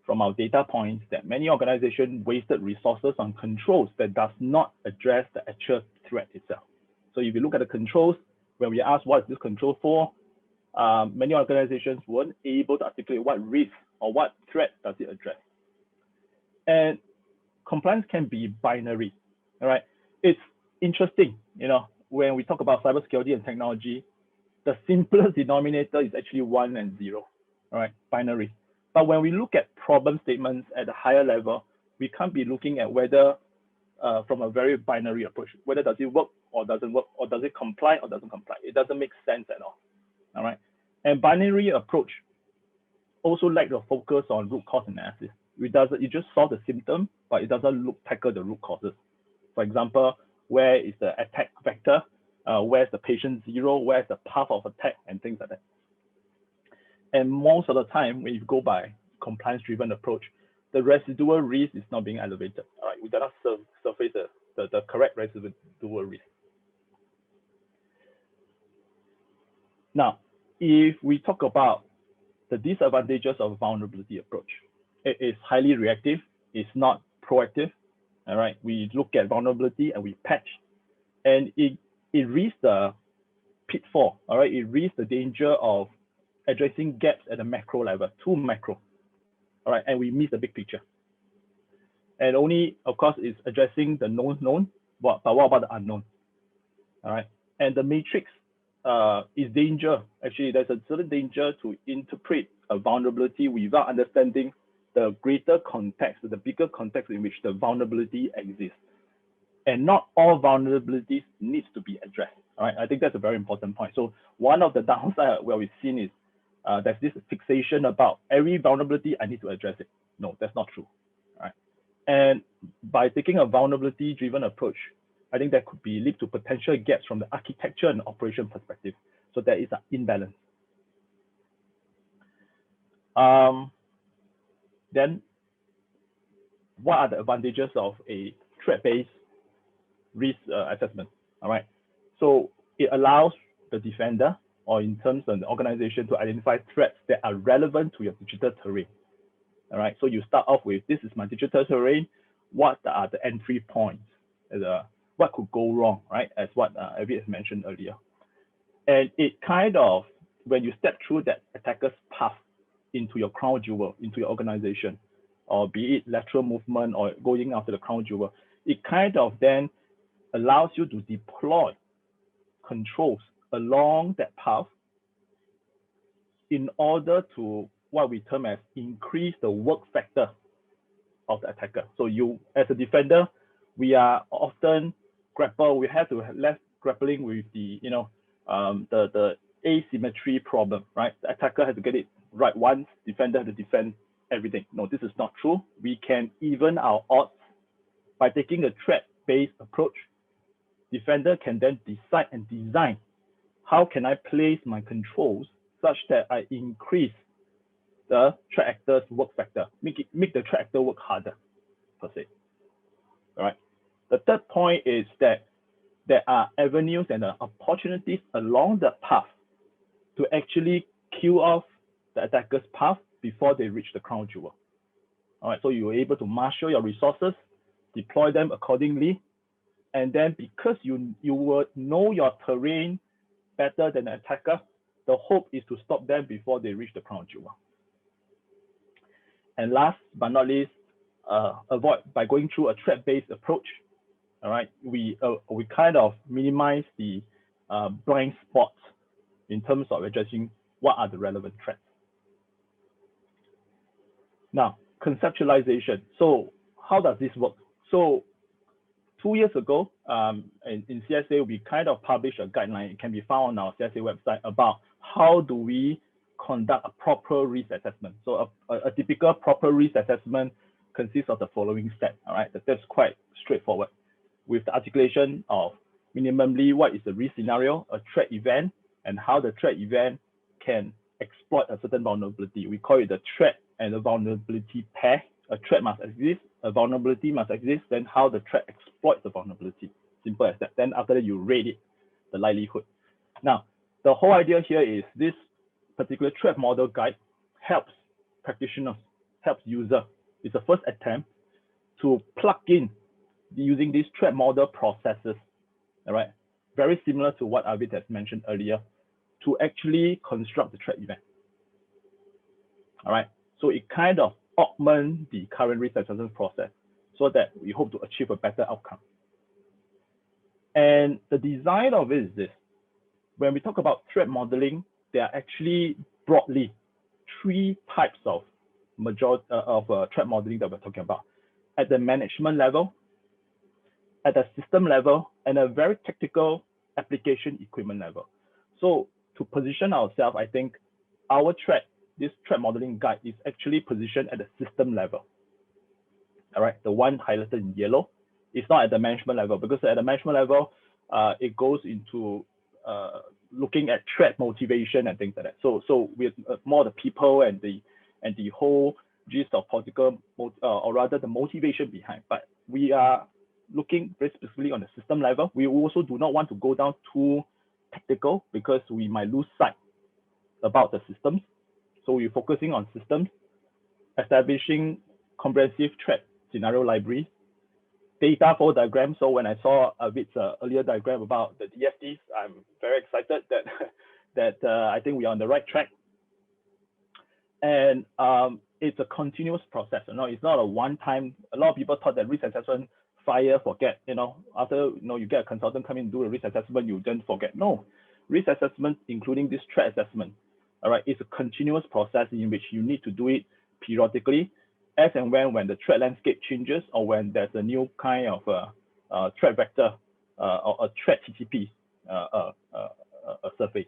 from our data points that many organizations wasted resources on controls that does not address the actual threat itself. So if you look at the controls, when we ask what is this control for, many organizations weren't able to articulate what risk or what threat does it address. And compliance can be binary, all right? It's interesting, you know, when we talk about cybersecurity and technology, the simplest denominator is actually 1 and 0, all right, binary. But when we look at problem statements at a higher level, we can't be looking at whether from a very binary approach, whether does it work or doesn't work, or does it comply or doesn't comply. It doesn't make sense at all right? And binary approach also lack the focus on root cause analysis. It just solve the symptom, but it doesn't tackle the root causes. For example, where is the attack vector? Where's the patient 0? Where's the path of attack, and things like that. And most of the time, when you go by compliance-driven approach, the residual risk is not being elevated. All right, we do not surface the correct residual risk. Now, if we talk about the disadvantages of vulnerability approach, it is highly reactive. It's not proactive. All right, we look at vulnerability and we patch, and it risks the pitfall. All right, it risks the danger of addressing gaps at a macro level, too macro. All right, and we miss the big picture. And only, of course, is addressing the known, but what about the unknown? All right, and the matrix is danger. Actually, there's a certain danger to interpret a vulnerability without understanding the greater context, the bigger context in which the vulnerability exists. And not all vulnerabilities needs to be addressed. All right, I think that's a very important point. So one of the downsides where we've seen is there's this fixation about every vulnerability, I need to address it. No, that's not true. All right, and by taking a vulnerability-driven approach, I think that could lead to potential gaps from the architecture and operation perspective. So there is an imbalance. Then, what are the advantages of a threat-based risk assessment? All right, so it allows the defender, or in terms of the organization, to identify threats that are relevant to your digital terrain. All right, so you start off with, this is my digital terrain. What are the entry points? What could go wrong, right? As what Avi has mentioned earlier. And it kind of, when you step through that attacker's path into your crown jewel, into your organization, or be it lateral movement or going after the crown jewel, it kind of then allows you to deploy controls along that path in order to what we term as increase the work factor of the attacker. So you, as a defender, we are often we have to have less grappling with the, the asymmetry problem, right? The attacker has to get it right once, defender has to defend everything. No, this is not true. We can even our odds by taking a threat-based approach. Defender can then decide and design how can I place my controls such that I increase the threat actor's work factor, make the threat actor work harder, per se. All right. The third point is that there are avenues and opportunities along the path to actually kill off the attacker's path before they reach the crown jewel. All right, so you're able to marshal your resources, deploy them accordingly, and then because you will know your terrain better than the attacker, the hope is to stop them before they reach the crown jewel. And last but not least, avoid by going through a threat-based approach. All right, we kind of minimize the blind spots in terms of addressing what are the relevant threats. Now, conceptualization. So how does this work? So 2 years ago, in CSA, we kind of published a guideline. It can be found on our CSA website about how do we conduct a proper risk assessment. So a typical proper risk assessment consists of the following steps. All right, that's quite straightforward, with the articulation of minimally what is the risk scenario, a threat event, and how the threat event can exploit a certain vulnerability. We call it the threat and the vulnerability pair. A threat must exist, a vulnerability must exist, then how the threat exploits the vulnerability. Simple as that. Then after that, you rate it, the likelihood. Now, the whole idea here is this particular threat model guide helps practitioners, helps user. It's the first attempt to plug in using these threat model processes, all right? Very similar to what Avi has mentioned earlier, to actually construct the threat event. All right, so it kind of augments the current risk assessment process so that we hope to achieve a better outcome. And the design of it is this. When we talk about threat modeling, there are actually broadly 3 types of threat modeling that we're talking about. At the management level, at the system level, and a very tactical application equipment level. So to position ourselves, I think our this threat modeling guide is actually positioned at the system level. All right, the one highlighted in yellow. It's not at the management level, because at the management level, it goes into looking at threat motivation and things like that. So with more the people and the whole gist of political, or rather the motivation behind. But we are looking very specifically on the system level. We also do not want to go down too tactical because we might lose sight about the systems. So we're focusing on systems, establishing comprehensive threat scenario library, data flow diagram. So when I saw Avid's earlier diagram about the DFDs, I'm very excited that I think we're on the right track. And it's a continuous process. It's not a one-time. A lot of people thought that risk assessment, fire, forget. After you get a consultant come in and do a risk assessment, you then forget. No, risk assessment, including this threat assessment, all right, it's a continuous process in which you need to do it periodically, as and when the threat landscape changes or when there's a new kind of threat vector or a threat TTP surface.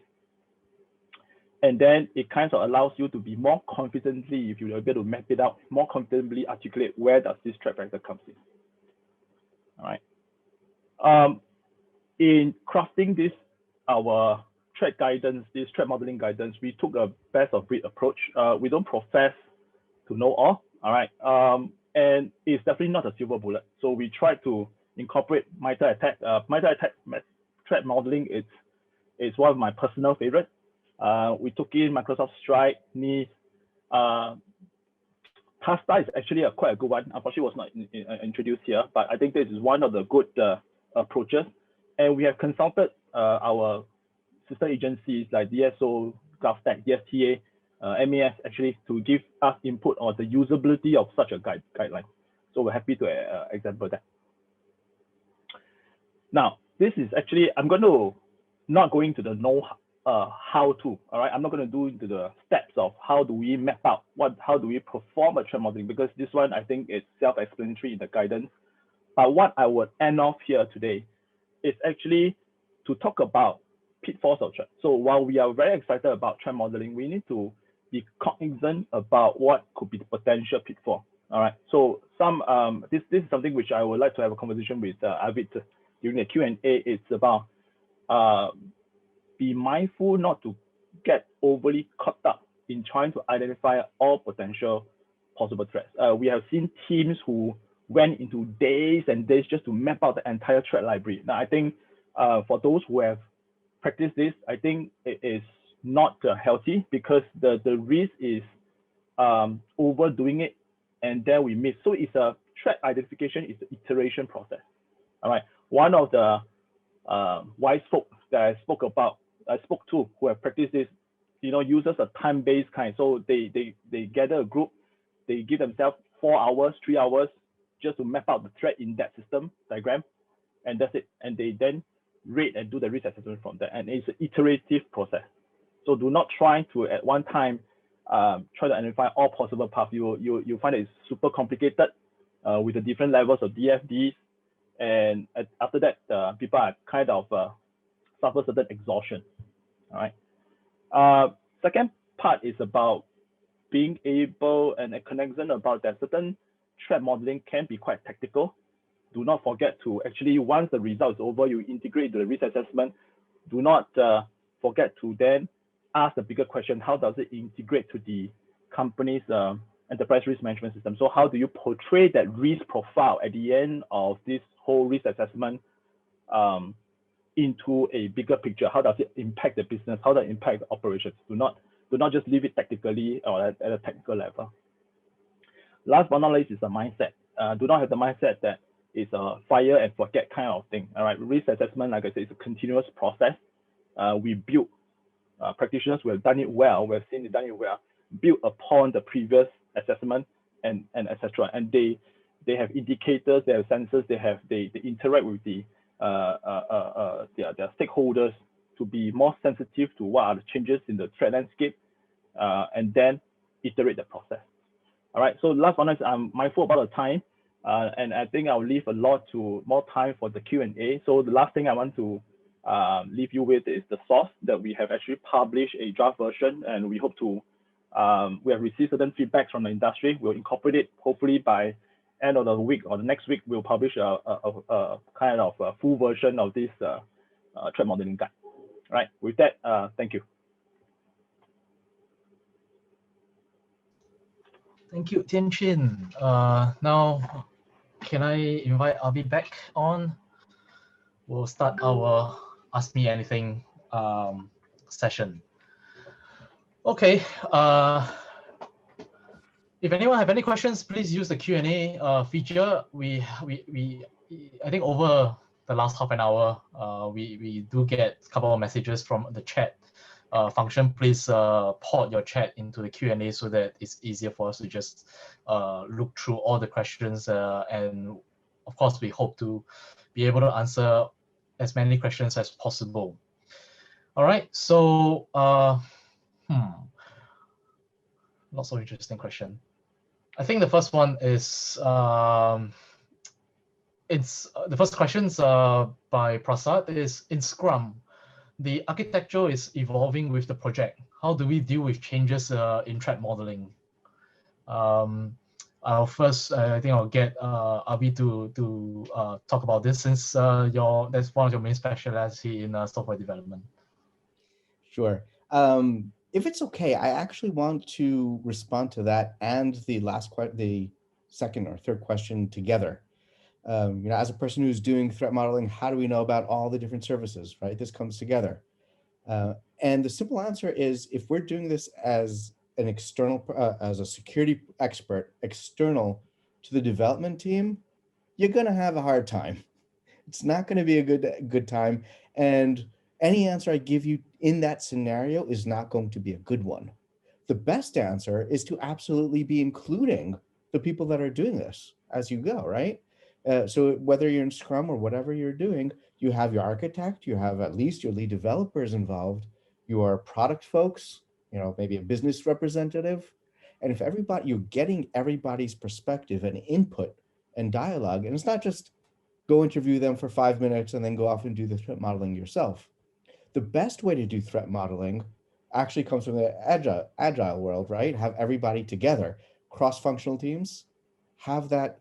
And then it kind of allows you to be more confidently, if you're able to map it out, more confidently articulate where does this threat vector comes in. All right. In crafting this, our threat guidance, this threat modeling guidance, we took a best of breed approach. We don't profess to know all right? And it's definitely not a silver bullet. So we try to incorporate MITRE ATT&CK. MITRE ATT&CK threat modeling is one of my personal favorites. We took in Microsoft Stride, NIST. Pasta is actually quite a good one. Unfortunately, it was not introduced here, but I think this is one of the good approaches. And we have consulted our sister agencies like DSO, GovTech, DSTA, MAS actually to give us input on the usability of such a guideline. So we're happy to example that. Now, this is actually, I'm going to not going to the how to. All right, I'm not going to do into the steps of how do we map out how do we perform a trend modeling, because this one I think is self-explanatory in the guidance. But what I would end off here today is actually to talk about pitfalls of trend. So while we are very excited about trend modeling, we need to be cognizant about what could be the potential pitfall. All right. So this is something which I would like to have a conversation with Avi during the Q&A. It's about be mindful not to get overly caught up in trying to identify all potential possible threats. We have seen teams who went into days and days just to map out the entire threat library. Now, I think for those who have practiced this, I think it is not healthy, because the risk is overdoing it, and then we miss. So it's a threat identification, it's an iteration process. All right. One of the wise folk that I spoke to who have practiced this, uses a time-based kind. So they gather a group, they give themselves 4 hours, 3 hours just to map out the threat in that system diagram, and that's it. And they then rate and do the risk assessment from there. And it's an iterative process. So do not try to at one time try to identify all possible paths. You find it's super complicated with the different levels of DFDs, and after that, people are kind of suffer certain exhaustion. All right. Second part is about being able and cognizant about that certain threat modeling can be quite tactical. Do not forget to actually, once the result is over, you integrate the risk assessment. Do not forget to then ask the bigger question: how does it integrate to the company's enterprise risk management system? So how do you portray that risk profile at the end of this whole risk assessment into a bigger picture? How does it impact the business? How does it impact the operations? Do not just leave it tactically or at a technical level. Last but not least is the mindset. Do not have the mindset that it's a fire and forget kind of thing. All right, risk assessment, like I said, is a continuous process. We build practitioners who have done it well, we have seen it done it well, build upon the previous assessment and etc. And they have indicators, they have sensors, they interact with their stakeholders to be more sensitive to what are the changes in the threat landscape, and then iterate the process. All right, so last one is I'm mindful about the time, and I think I'll leave a lot more time for the Q&A. So the last thing I want to leave you with is the source that we have actually published a draft version, and we hope to, we have received certain feedback from the industry. We'll incorporate it hopefully by end of the week or the next week. We'll publish a kind of a full version of this threat modeling guide. All right, with that, thank you. Thank you, Thian Chin. Now, can I invite Avi back on? We'll start our Ask Me Anything session. Okay. If anyone have any questions, please use the Q&A feature. I think over the last half an hour, we do get a couple of messages from the chat function. Please port your chat into the Q&A so that it's easier for us to just look through all the questions. And of course, we hope to be able to answer as many questions as possible. All right, so not so interesting question. I think the first one is the first questions by Prasad is, in Scrum, the architecture is evolving with the project. How do we deal with changes in threat modeling? I'll first, I think I'll get Avi to talk about this, since that's one of your main specialty in software development. Sure. If it's okay, I actually want to respond to that and the second or third question together. As a person who's doing threat modeling, how do we know about all the different services, right? This comes together. And the simple answer is, if we're doing this as an external, as a security expert, external to the development team, you're going to have a hard time. It's not going to be a good time. And any answer I give you in that scenario is not going to be a good one. The best answer is to absolutely be including the people that are doing this as you go, right? So whether you're in Scrum or whatever you're doing, you have your architect, you have at least your lead developers involved, your product folks, maybe a business representative. And if you're getting everybody's perspective and input and dialogue, and it's not just go interview them for 5 minutes and then go off and do the threat modeling yourself. The best way to do threat modeling actually comes from the agile world, right? Have everybody together, cross-functional teams, have that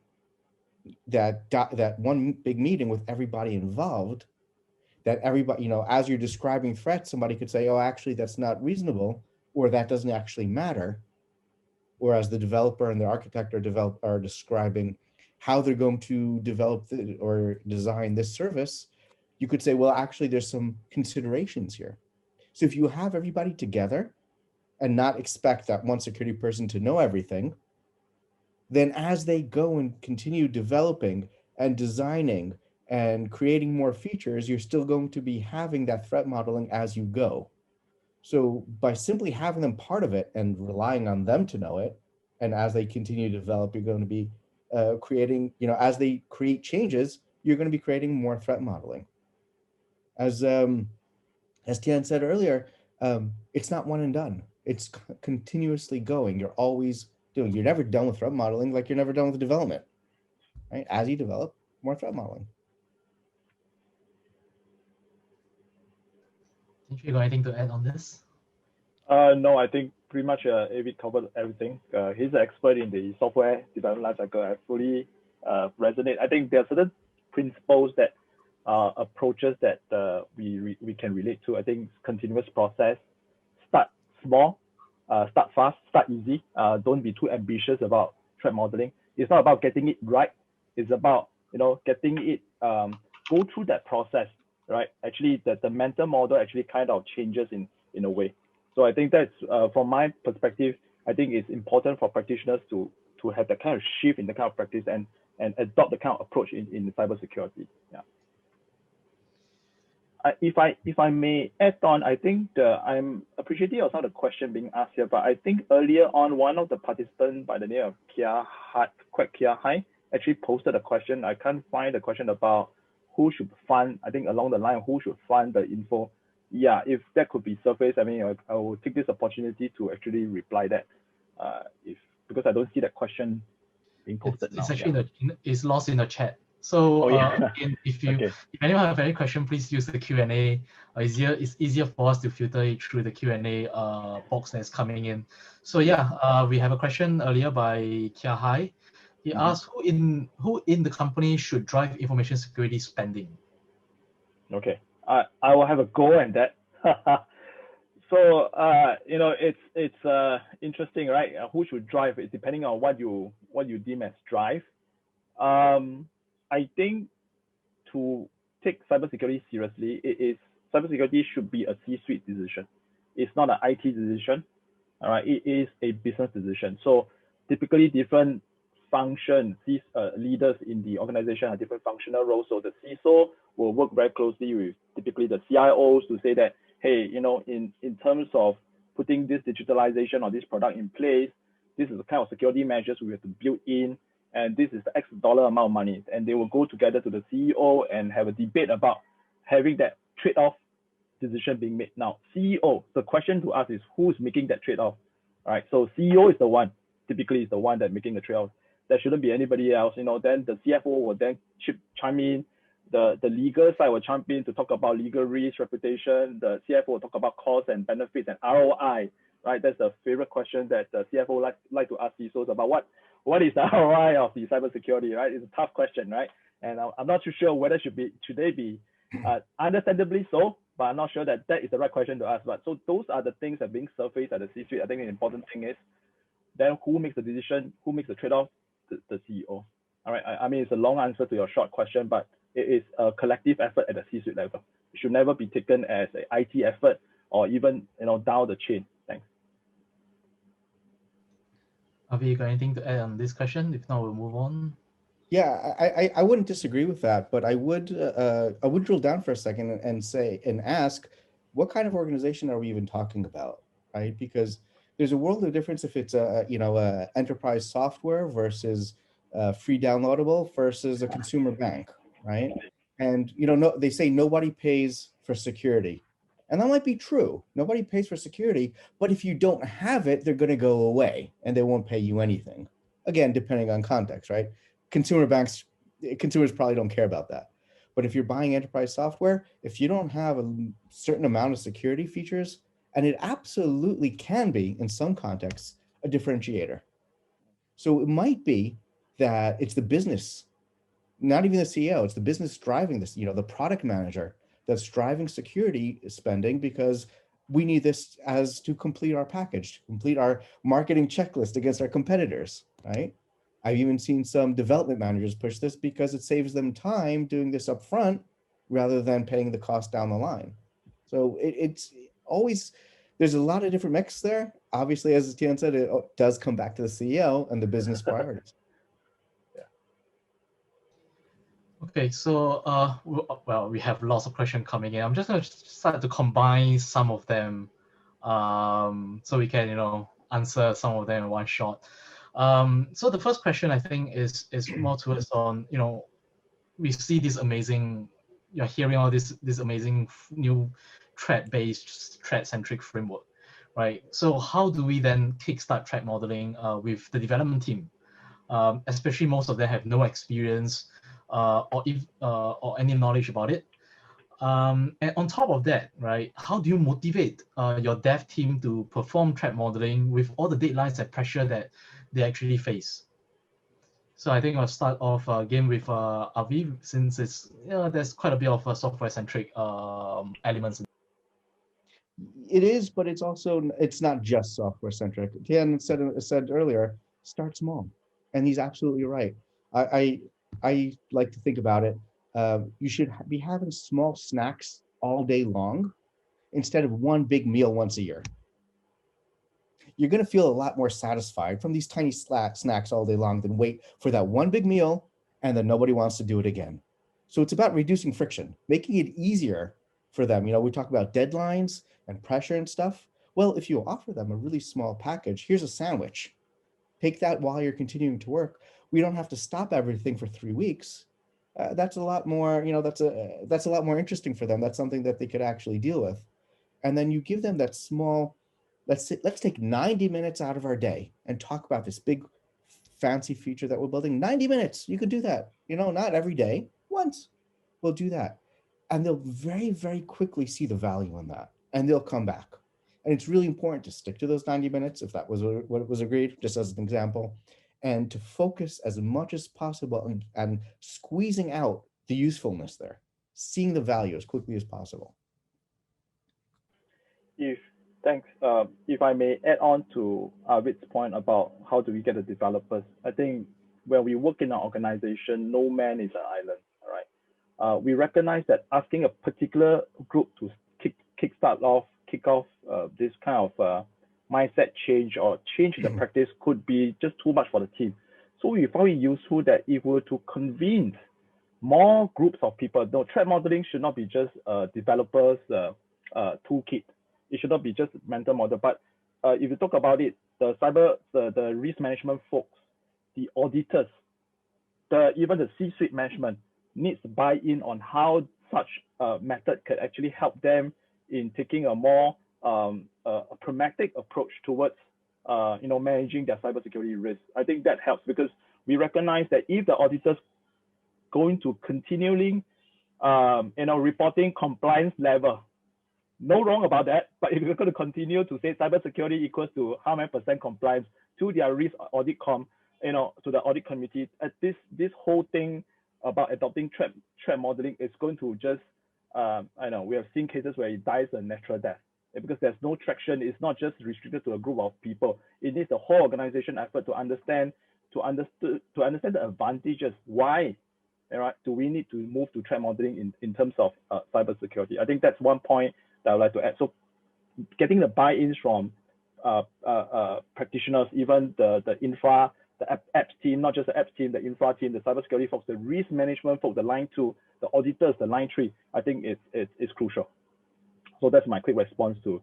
one big meeting with everybody involved, that everybody, as you're describing threats, somebody could say, oh, actually, that's not reasonable, or that doesn't actually matter. Whereas the developer and the architect are describing how they're going to develop or design this service, you could say, well, actually, there's some considerations here. So if you have everybody together and not expect that one security person to know everything, then as they go and continue developing and designing and creating more features, you're still going to be having that threat modeling as you go. So by simply having them part of it and relying on them to know it, and as they continue to develop, you're going to be creating, as they create changes, you're going to be creating more threat modeling. As Tian said earlier, it's not one and done. It's continuously going. You're always doing. You're never done with threat modeling, like you're never done with development, right? As you develop, more threat modeling. Think you got anything to add on this? No, I think pretty much Avi covered everything. He's an expert in the software development lifecycle. I fully resonate. I think there are certain principles that approaches that we can relate to. I think continuous process, start small, start fast, start easy. Don't be too ambitious about threat modeling. It's not about getting it right. It's about getting it go through that process, right? Actually, the mental model actually kind of changes in a way. So I think that's from my perspective, I think it's important for practitioners to have that kind of shift in the kind of practice and adopt the kind of approach in cybersecurity. Yeah. If I may add on, I think I'm appreciative of some of the question being asked here, but I think earlier on, one of the participants by the name of Kia Hai actually posted a question. I can't find the question about who should fund, I think along the line, who should fund the info. Yeah, if that could be surfaced, I mean, I will take this opportunity to actually reply that, because I don't see that question being posted it's now. actually it's lost in the chat. So if anyone have any question, please use the Q&A. It's easier for us to filter it through the Q&A box that's coming in. So yeah, we have a question earlier by Kia Hai. He asked who in the company should drive information security spending. Okay, I will have a go at that. So it's interesting, right? Who should drive it, depending on what you deem as drive. I think to take cybersecurity seriously, cybersecurity should be a C-suite decision. It's not an IT decision. All right, it is a business decision. So typically, different function leaders in the organization have different functional roles. So the CISO will work very closely with typically the CIOs to say that, hey, in terms of putting this digitalization or this product in place, this is the kind of security measures we have to build in, and this is the X dollar amount of money. And they will go together to the CEO and have a debate about having that trade-off decision being made. Now, CEO, the question to us is who's making that trade-off, right? So CEO is the one, typically is the one that making the trade-off. There shouldn't be anybody else, then the CFO will then chime in, the legal side will chime in to talk about legal risk, reputation, the CFO will talk about costs and benefits and ROI, right? That's the favorite question that the CFO like to ask CISOs about what is the ROI of the cybersecurity, right? It's a tough question, right? And I'm not too sure whether should they be understandably so, but I'm not sure that is the right question to ask. But so those are the things that are being surfaced at the C-suite. I think the important thing is then who makes the decision, who makes the trade-off? The CEO. All right. I mean, it's a long answer to your short question, but it is a collective effort at the C-suite level. It should never be taken as an IT effort or even down the chain. Thanks. Avi, you got anything to add on this question? If not, we'll move on. Yeah, I wouldn't disagree with that, but I would drill down for a second and ask, what kind of organization are we even talking about, right? Because there's a world of difference if it's a enterprise software versus free downloadable versus a consumer bank, right? And no, they say nobody pays for security. And that might be true. Nobody pays for security, but if you don't have it, they're going to go away and they won't pay you anything. Again, depending on context, right? Consumer banks, consumers probably don't care about that. But if you're buying enterprise software, if you don't have a certain amount of security features, and it absolutely can be, in some contexts, a differentiator. So it might be that it's the business, not even the CEO, it's the business driving this, the product manager that's driving security spending because we need this as to complete our package, to complete our marketing checklist against our competitors, right? I've even seen some development managers push this because it saves them time doing this up front rather than paying the cost down the line. So it's always, there's a lot of different mix there. Obviously, as Thian said, it does come back to the CEO and the business priorities. Okay, so well, we have lots of questions coming in. I'm just going to start to combine some of them, so we can answer some of them in one shot. So the first question I think is more towards on we see this amazing, you're hearing all this amazing new thread-based, thread-centric framework, right? So how do we then kickstart thread modeling with the development team? Especially most of them have no experience or any knowledge about it. And on top of that, right, how do you motivate your dev team to perform thread modeling with all the deadlines and pressure that they actually face? So I think I'll start off again with Avi, since it's there's quite a bit of software-centric elements. It is, but it's not just software-centric. Thian said earlier, start small, and he's absolutely right. I like to think about it. You should be having small snacks all day long instead of one big meal once a year. You're going to feel a lot more satisfied from these tiny snacks all day long than wait for that one big meal and then nobody wants to do it again. So it's about reducing friction, making it easier for them. We talk about deadlines and pressure and stuff. Well, if you offer them a really small package, here's a sandwich. Take that while you're continuing to work. We don't have to stop everything for 3 weeks. That's a lot more, that's a lot more interesting for them. That's something that they could actually deal with. And then you give them that small, let's take 90 minutes out of our day and talk about this big fancy feature that we're building. 90 minutes, you could do that. Not every day, once. We'll do that. And they'll very, very quickly see the value in that. And they'll come back. And it's really important to stick to those 90 minutes, if that was what was agreed, just as an example, and to focus as much as possible and squeezing out the usefulness there, seeing the value as quickly as possible. Thanks. If I may add on to Arvid's point about how do we get the developers, I think when we work in an organization, no man is an island, all right? We recognize that asking a particular group to kick off this kind of mindset change or change in the practice could be just too much for the team. So we found it useful that if we were to convene more groups of people, no, threat modeling should not be just developers' toolkit. It should not be just mental model. But if you talk about it, the risk management folks, the auditors, even the C-suite management needs buy-in on how such a method could actually help them in taking a more a pragmatic approach towards managing their cybersecurity risk. I think that helps because we recognize that if the auditors going to continually reporting compliance level, no wrong about that, but if you're going to continue to say cybersecurity equals to how many % compliance to their risk audit to the audit committee, this whole thing about adopting threat modeling is going to just we have seen cases where it dies a natural death because there's no traction. It's not just restricted to a group of people. It needs a whole organization effort to understand the advantages. Why, right? Do we need to move to threat modeling in terms of cybersecurity? I think that's one point that I would like to add. So, getting the buy-ins from practitioners, even the infra, the apps team, not just the apps team, the infra team, the cybersecurity folks, the risk management folks, the line 2, the auditors, the line 3, I think it's crucial. So that's my quick response to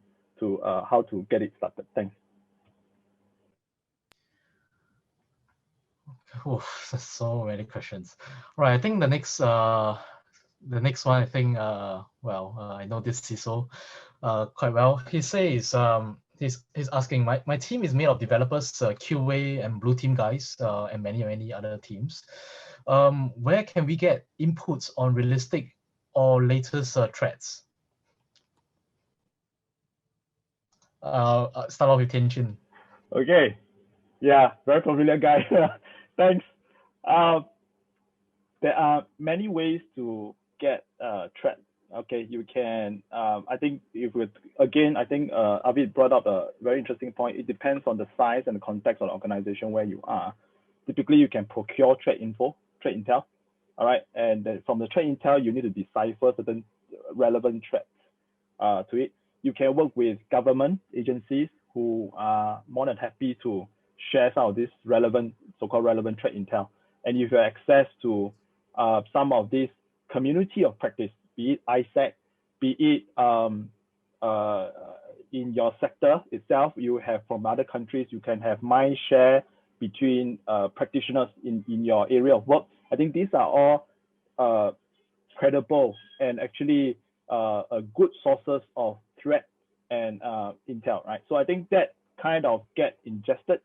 how to get it started. Thanks. Oof, there's so many questions. Right, I think the next one, I think I know this CISO quite well. He says he's asking, my team is made of developers, QA and blue team guys, and many other teams. Where can we get inputs on realistic or latest threats? Start off with Thian Chin. Okay. Yeah, very familiar guy. Thanks. There are many ways to get threat. Okay, you can. I think Avi brought up a very interesting point. It depends on the size and the context of the organization where you are. Typically, you can procure threat intel. All right, and then from the threat intel, you need to decipher certain relevant threats to it. You can work with government agencies who are more than happy to share some of this so-called relevant threat intel. And if you have access to some of this community of practice, be it ISAC, be it in your sector itself, you have from other countries, you can have mind share between practitioners in your area of work. I think these are all credible and actually good sources of threat and intel, right? So I think that kind of get ingested.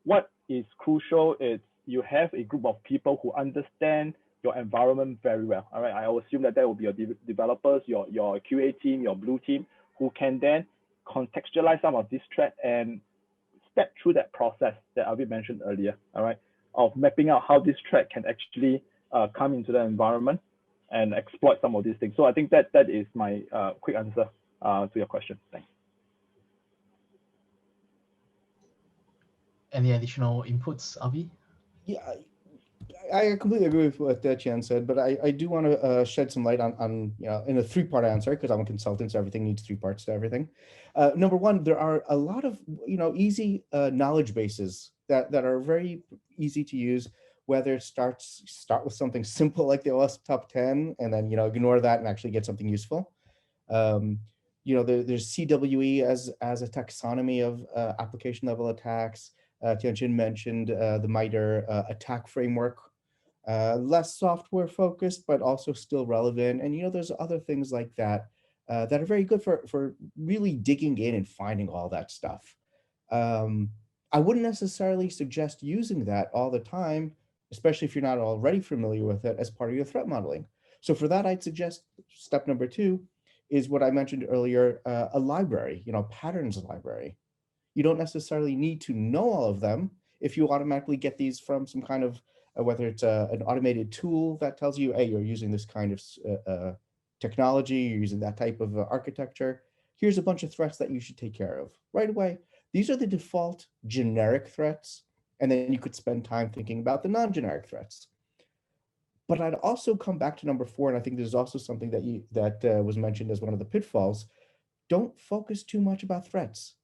What is crucial is you have a group of people who understand your environment very well. All right, I will assume that will be your developers, your QA team, your blue team, who can then contextualize some of this threat and step through that process that Avi mentioned earlier. All right, of mapping out how this threat can actually come into the environment and exploit some of these things. So I think that is my quick answer to your question. Thanks. Any additional inputs, Avi? Yeah, I completely agree with what Chan said, but I do want to shed some light on in a three-part answer, because I'm a consultant, so everything needs three parts to everything. Number one, there are a lot of easy knowledge bases that are very easy to use. Whether start with something simple like the OS Top 10, and then ignore that and actually get something useful. There's CWE as a taxonomy of application level attacks. Thian Chin mentioned the MITRE attack framework, less software focused, but also still relevant. And there's other things like that that are very good for really digging in and finding all that stuff. I wouldn't necessarily suggest using that all the time, especially if you're not already familiar with it as part of your threat modeling. So for that, I'd suggest step number 2 is what I mentioned earlier, a library, patterns library. You don't necessarily need to know all of them if you automatically get these from some kind of, whether it's an automated tool that tells you, hey, you're using this kind of technology, you're using that type of architecture. Here's a bunch of threats that you should take care of right away. These are the default generic threats. And then you could spend time thinking about the non-generic threats. But I'd also come back to number 4, and I think there's also something that was mentioned as one of the pitfalls. Don't focus too much about threats.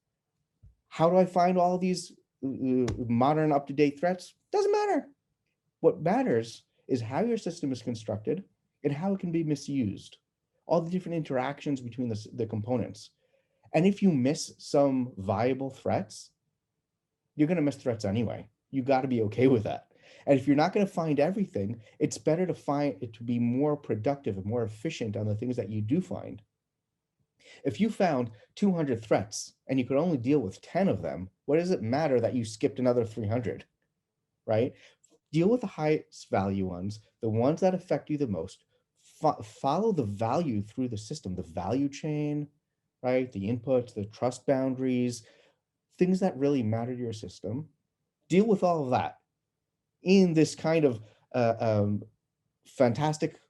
How do I find all of these modern, up-to-date threats? Doesn't matter. What matters is how your system is constructed and how it can be misused. All the different interactions between the components. And if you miss some viable threats, you're going to miss threats anyway. You got to be okay with that. And if you're not going to find everything, it's better to find it to be more productive and more efficient on the things that you do find. If you found 200 threats and you could only deal with 10 of them, what does it matter that you skipped another 300, right? Deal with the highest value ones, the ones that affect you the most. Follow the value through the system, the value chain, right? The inputs, the trust boundaries, things that really matter to your system. Deal with all of that in this kind of fantastic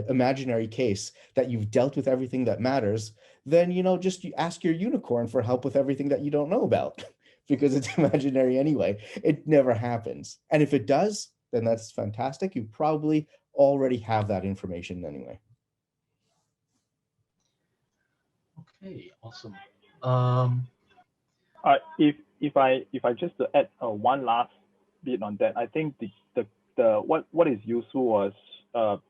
imaginary case that you've dealt with everything that matters. Then just ask your unicorn for help with everything that you don't know about because it's imaginary anyway. It never happens. And if it does, then that's fantastic. You probably already have that information anyway. Okay, awesome. If I just to add one last bit on that, I think the what is useful was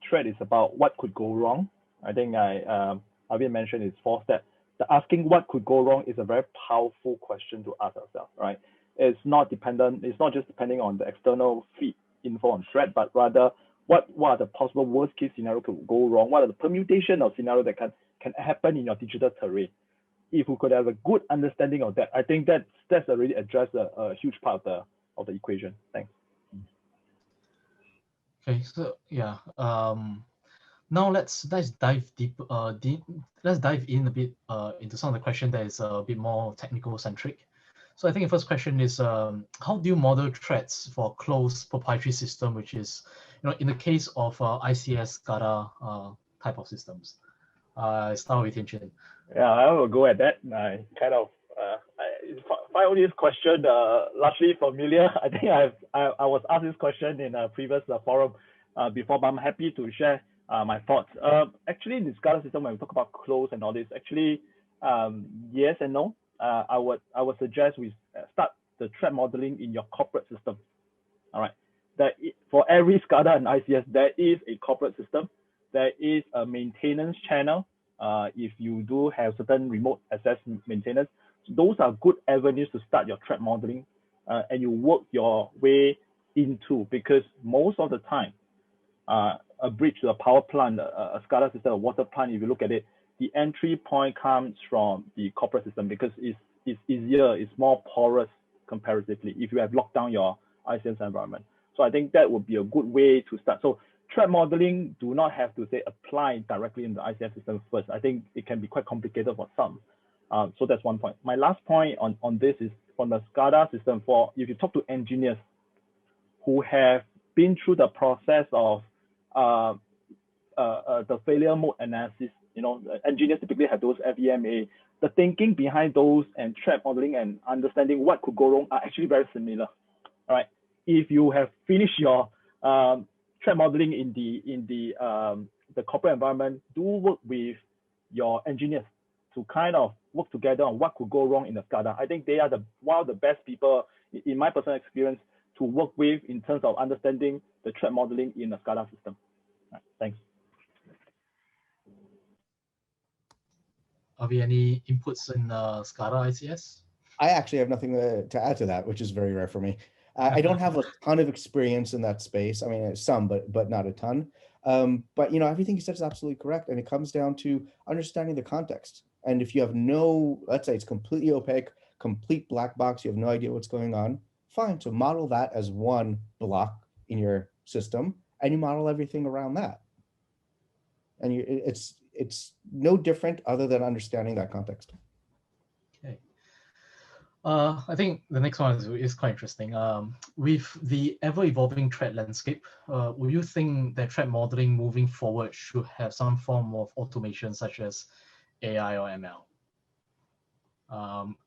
threat is about what could go wrong. I think Avi mentioned it's 4 steps. The asking what could go wrong is a very powerful question to ask ourselves, right? is not dependent. It's not just depending on the external feed info on thread, but rather what are the possible worst case scenario could go wrong? What are the permutation of scenario that can happen in your digital terrain? If we could have a good understanding of that, I think that's already addressed a huge part of the equation. Thanks. Okay, so yeah. Now let's dive deep. Let's dive in a bit into some of the questions that is a bit more technical centric. So I think the first question is, how do you model threats for a closed proprietary system, which is, in the case of ICS SCADA type of systems? I start with Thian Chin. Yeah, I will go at that. I kind of find this question largely familiar. I think I was asked this question in a previous forum before, but I'm happy to share my thoughts. Actually, in the SCADA system, when we talk about close and all this, actually, yes and no. I would suggest we start the threat modeling in your corporate system. All right. For every SCADA and ICS, there is a corporate system. There is a maintenance channel. If you do have certain remote access maintenance, those are good avenues to start your threat modeling, and you work your way into, because most of the time, a breach to a power plant, a SCADA system, a water plant, if you look at it, the entry point comes from the corporate system because it's easier, it's more porous comparatively if you have locked down your ICS environment. So I think that would be a good way to start. So threat modeling do not have to say apply directly in the ICS system first. I think it can be quite complicated for some. So that's one point. My last point on this is from the SCADA system, if you talk to engineers who have been through the process of the failure mode analysis, engineers typically have those FEMA. The thinking behind those and threat modeling and understanding what could go wrong are actually very similar. All right. If you have finished your threat modeling in the corporate environment, do work with your engineers to kind of work together on what could go wrong in the SCADA. I think they are one of the best people, in my personal experience, to work with in terms of understanding the threat modeling in a SCADA system. Right, thanks. Are there any inputs in SCADA ICS? I actually have nothing to add to that, which is very rare for me. I don't have a ton of experience in that space. I mean, some, but not a ton. But everything you said is absolutely correct, and it comes down to understanding the context. And if you have let's say it's completely opaque, complete black box, you have no idea what's going on, fine. So model that as one block in your system, and you model everything around that. And it's no different other than understanding that context. Okay. I think the next one is quite interesting. With the ever-evolving threat landscape, would you think that threat modeling moving forward should have some form of automation such as AI or ML?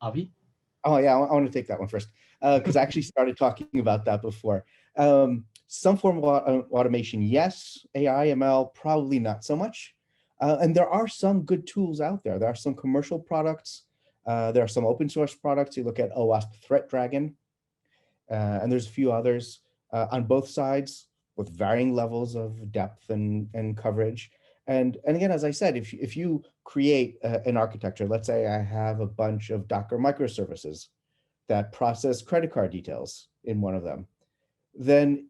Avi? Oh yeah, I want to take that one first because I actually started talking about that before. Some form of automation, yes. AI, ML, probably not so much. And there are some good tools out there. There are some commercial products. There are some open source products. You look at OWASP Threat Dragon, and there's a few others on both sides with varying levels of depth and coverage. And again, as I said, if you create an architecture, let's say I have a bunch of Docker microservices that process credit card details in one of them, then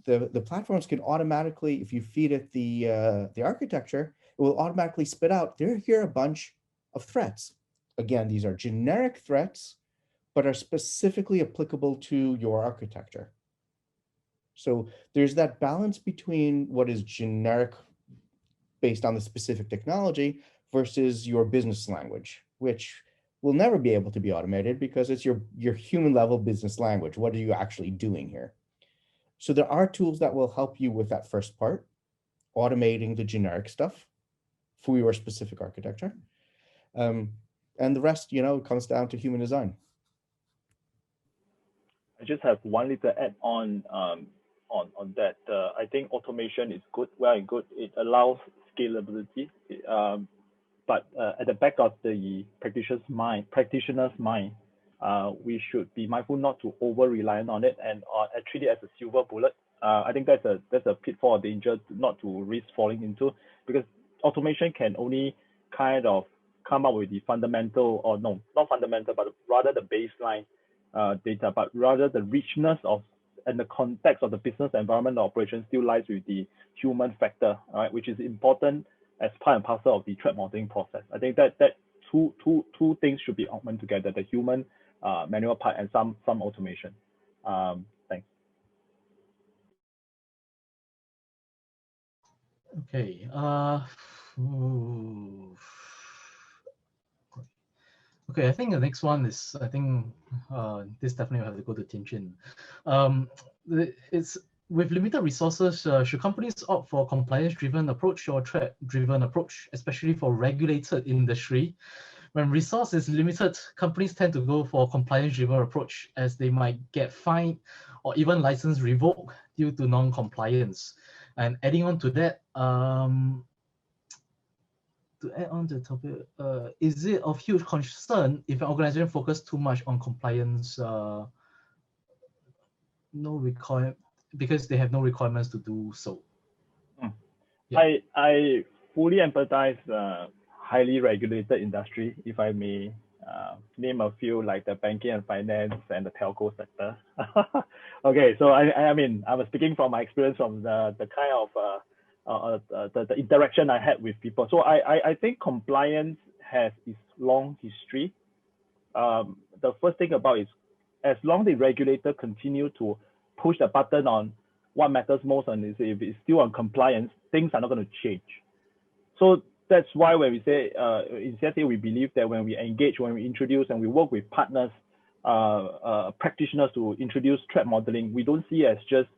the platforms can automatically, if you feed it the architecture, it will automatically spit out, here are a bunch of threats. Again, these are generic threats, but are specifically applicable to your architecture. So there's that balance between what is generic based on the specific technology versus your business language, which will never be able to be automated because it's your human level business language. What are you actually doing here? So there are tools that will help you with that first part, automating the generic stuff for your specific architecture. And the rest, comes down to human design. I just have one little add on that. I think automation is good, well and good. It allows scalability, but at the back of the practitioner's mind, we should be mindful not to over rely on it and treat it as a silver bullet. I think that's a pitfall or danger not to risk falling into, because automation can only kind of come up with the fundamental, or no, not fundamental, but rather the baseline data, but rather the richness of and the context of the business environment operation still lies with the human factor, right, which is important as part and parcel of the threat modeling process. I think that two things should be augmented together: the human manual part and some automation. Thanks. Okay. Okay, I think the next one is, I think this definitely will have to go to Thian Chin. It's with limited resources, should companies opt for compliance-driven approach or threat-driven approach, especially for regulated industry? When resource is limited, companies tend to go for compliance-driven approach as they might get fined or even license revoked due to non-compliance. And adding on to that, to add on to the topic, is it of huge concern if an organization focuses too much on compliance, because they have no requirements to do so? Yeah. I fully empathize highly regulated industry, if I may name a few, like the banking and finance and the telco sector. Okay, so I mean, I was speaking from my experience from the kind of the interaction I had with people. So I think compliance has its long history. The first thing about is, as long as the regulator continue to push the button on what matters most, and is if it's still on compliance, things are not going to change. So that's why when we say in CSA, we believe that when we engage, when we introduce, and we work with partners, practitioners to introduce threat modeling, we don't see it as just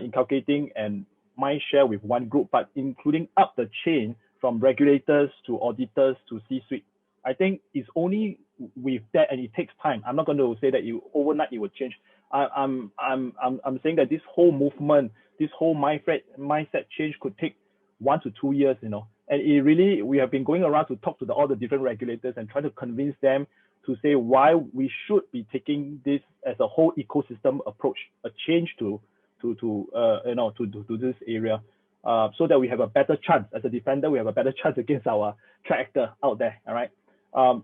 inculcating and mind share with one group, but including up the chain from regulators to auditors to C-suite. I think it's only with that, and it takes time. I'm not going to say that overnight it will change. I'm saying that this whole movement, this whole mindset change could take 1 to 2 years, you know. And it really, we have been going around to talk to all the different regulators and try to convince them to say why we should be taking this as a whole ecosystem approach, a change to this area, so that we have a better chance as a defender. We have a better chance against our threat actor out there. All right,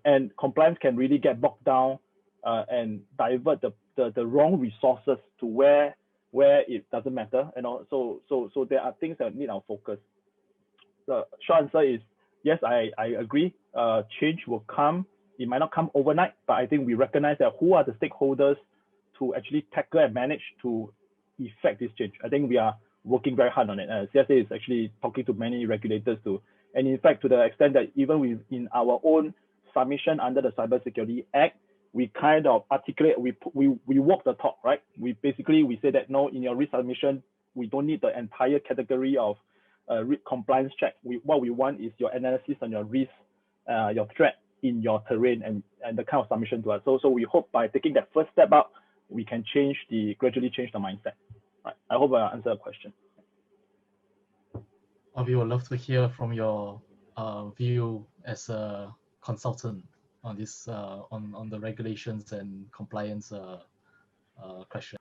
and compliance can really get bogged down and divert the wrong resources to where it doesn't matter. You know, so there are things that need our focus. The short answer is yes, I agree. Change will come. It might not come overnight, but I think we recognize that who are the stakeholders to actually tackle and manage to effect this change. I think we are working very hard on it. CSA is actually talking to many regulators too. And in fact, to the extent that even in our own submission under the Cybersecurity Act, we kind of articulate, we walk the talk, right? We say that no, in your risk submission, we don't need the entire category of compliance check. What we want is your analysis on your risk, your threat in your terrain, and the kind of submission to us. So we hope by taking that first step up, we can gradually change the mindset. Right. I hope I answered the question. Avi, would love to hear from your view as a consultant on this, on the regulations and compliance question.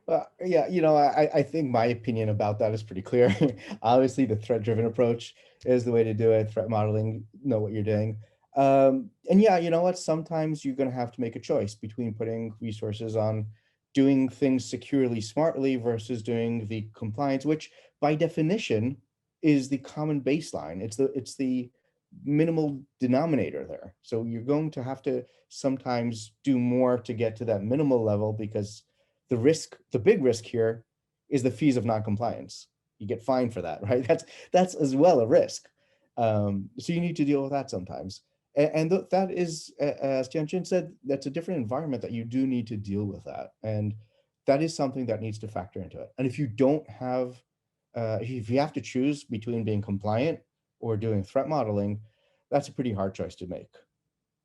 Well, yeah, you know, I think my opinion about that is pretty clear. Obviously, the threat-driven approach is the way to do it. Threat modeling, know what you're doing. And yeah, you know what? Sometimes you're going to have to make a choice between putting resources on doing things securely, smartly versus doing the compliance, which by definition is the common baseline. It's the minimal denominator there. So you're going to have to sometimes do more to get to that minimal level, because the big risk here is the fees of non-compliance. You get fined for that, right? That's as well a risk. So you need to deal with that sometimes. And that is, as Thian Chin said, that's a different environment that you do need to deal with that. And that is something that needs to factor into it. And if you don't have, if you have to choose between being compliant or doing threat modeling, that's a pretty hard choice to make.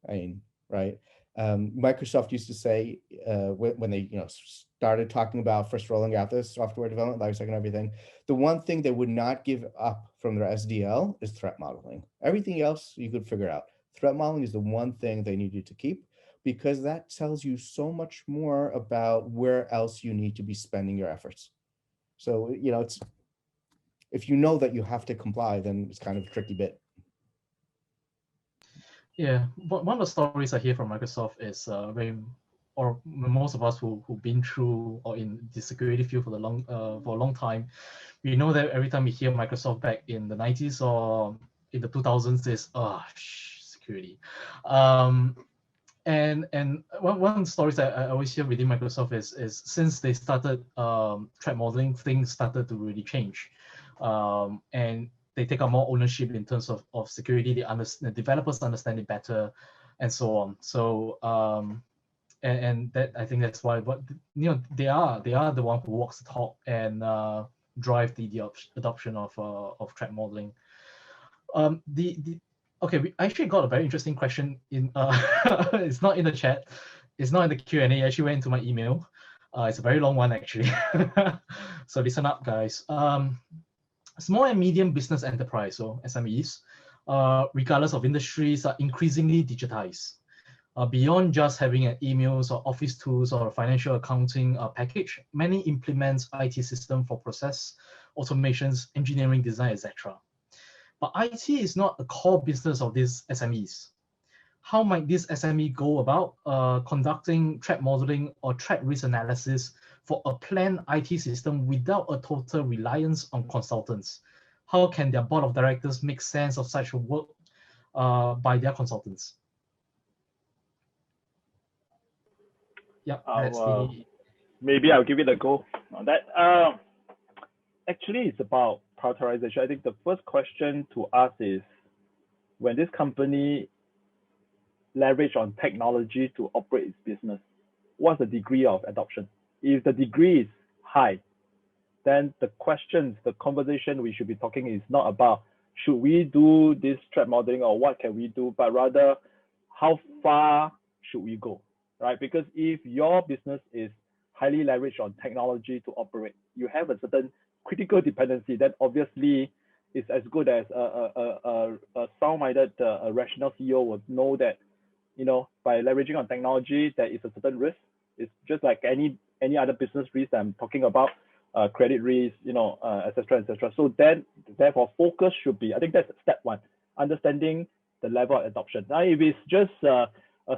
I mean, right? Microsoft used to say when they started talking about first rolling out this software development lifecycle and everything, the one thing they would not give up from their SDL is threat modeling. Everything else you could figure out. Threat modeling is the one thing they needed to keep, because that tells you so much more about where else you need to be spending your efforts. So, you know, it's, if you know that you have to comply, then it's kind of a tricky bit. Yeah, but one of the stories I hear from Microsoft is or most of us who've been through or in the security field for a long time, we know that every time we hear Microsoft back in the 90s or in the 2000s is security. And one of the stories that I always hear within Microsoft is since they started threat modeling, things started to really change, and they take on more ownership in terms of security. The developers understand it better, and so on. So and that, I think that's why they are the one who walks the talk and drive the adoption of threat modeling. Okay, we actually got a very interesting question in it's not in the chat, it's not in the Q&A, it actually went into my email. It's a very long one actually. So listen up, guys. Small and medium business enterprise, so SMEs, regardless of industries, are increasingly digitized. Beyond just having an emails or office tools or a financial accounting package, many implement IT system for process, automations, engineering, design, etc. But IT is not a core business of these SMEs. How might this SME go about conducting threat modeling or threat risk analysis for a planned IT system without a total reliance on consultants? How can their board of directors make sense of such work by their consultants? Yeah, maybe I'll give it a go on that. Actually, it's about prioritization. I think the first question to ask is, when this company leverage on technology to operate its business, what's the degree of adoption? If the degree is high, then the conversation we should be talking is not about should we do this threat modeling or what can we do, but rather how far should we go, right? Because if your business is highly leveraged on technology to operate, you have a certain critical dependency that obviously is as good as a sound-minded, rational CEO would know that, by leveraging on technology, there is a certain risk. It's just like any other business risk I'm talking about, credit risk, et cetera, et cetera. So then, therefore, focus should be, I think that's step one, understanding the level of adoption. Now, if it's just a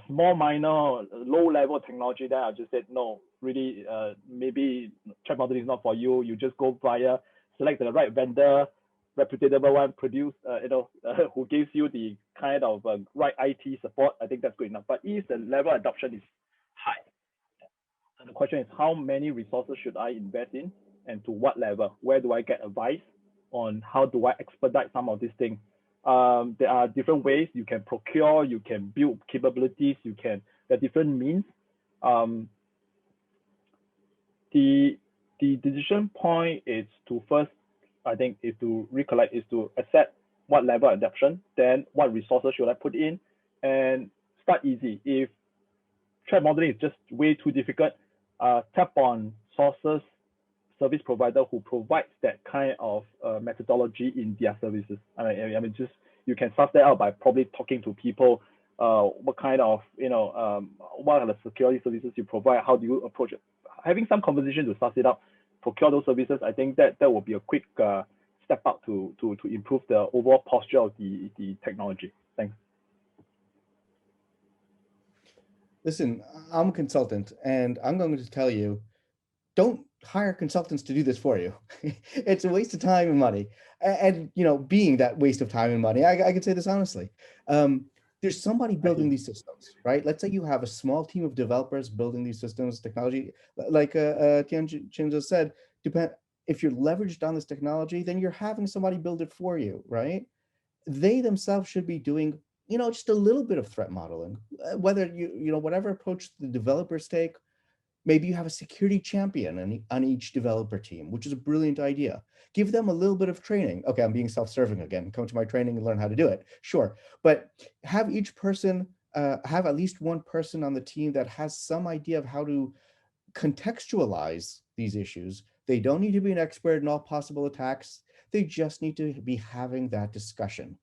small, minor, low-level technology, then I just said, no, really, maybe threat modeling is not for you. You just go via, select the right vendor, reputable one, produce, who gives you the kind of right IT support. I think that's good enough. But if the level of adoption is high, and the question is, how many resources should I invest in, and to what level? Where do I get advice on how do I expedite some of these things? There are different ways you can procure, you can build capabilities, there are different means. The decision point is to first, I think, is to recollect, is to accept what level of adoption, then what resources should I put in, and start easy. If threat modeling is just way too difficult, tap on sources, service provider who provides that kind of methodology in their services. I mean, just you can suss that out by probably talking to people. What kind of, what are the security services you provide? How do you approach it? Having some conversation to suss it out, procure those services. I think that will be a quick step up to improve the overall posture of the technology. Thanks. Listen, I'm a consultant, and I'm going to tell you, don't hire consultants to do this for you. It's a waste of time and money. And being that waste of time and money, I can say this honestly. There's somebody building these systems, right? Let's say you have a small team of developers building these systems, technology, like Thian Chin just said, if you're leveraged on this technology, then you're having somebody build it for you, right? They themselves should be doing, just a little bit of threat modeling, whether whatever approach the developers take. Maybe you have a security champion on each developer team, which is a brilliant idea. Give them a little bit of training. Okay, I'm being self-serving again. Come to my training and learn how to do it. Sure, but have each person, have at least one person on the team that has some idea of how to contextualize these issues. They don't need to be an expert in all possible attacks. They just need to be having that discussion.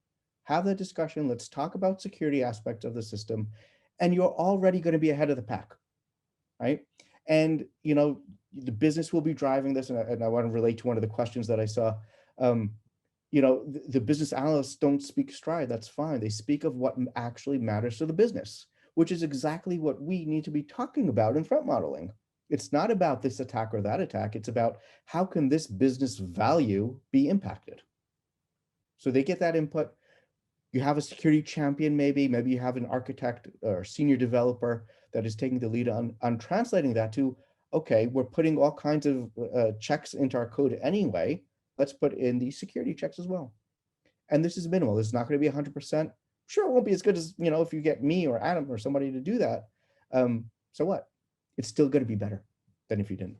Have that discussion. Let's talk about security aspects of the system. And you're already going to be ahead of the pack, right? And, the business will be driving this. And I want to relate to one of the questions that I saw. The business analysts don't speak stride. That's fine. They speak of what actually matters to the business, which is exactly what we need to be talking about in threat modeling. It's not about this attack or that attack. It's about how can this business value be impacted? So they get that input. You have a security champion, maybe you have an architect or senior developer that is taking the lead on translating that to, okay, we're putting all kinds of checks into our code anyway. Let's put in the security checks as well. And this is minimal. This is not going to be 100%. Sure, it won't be as good as, if you get me or Adam or somebody to do that. So what? It's still going to be better than if you didn't.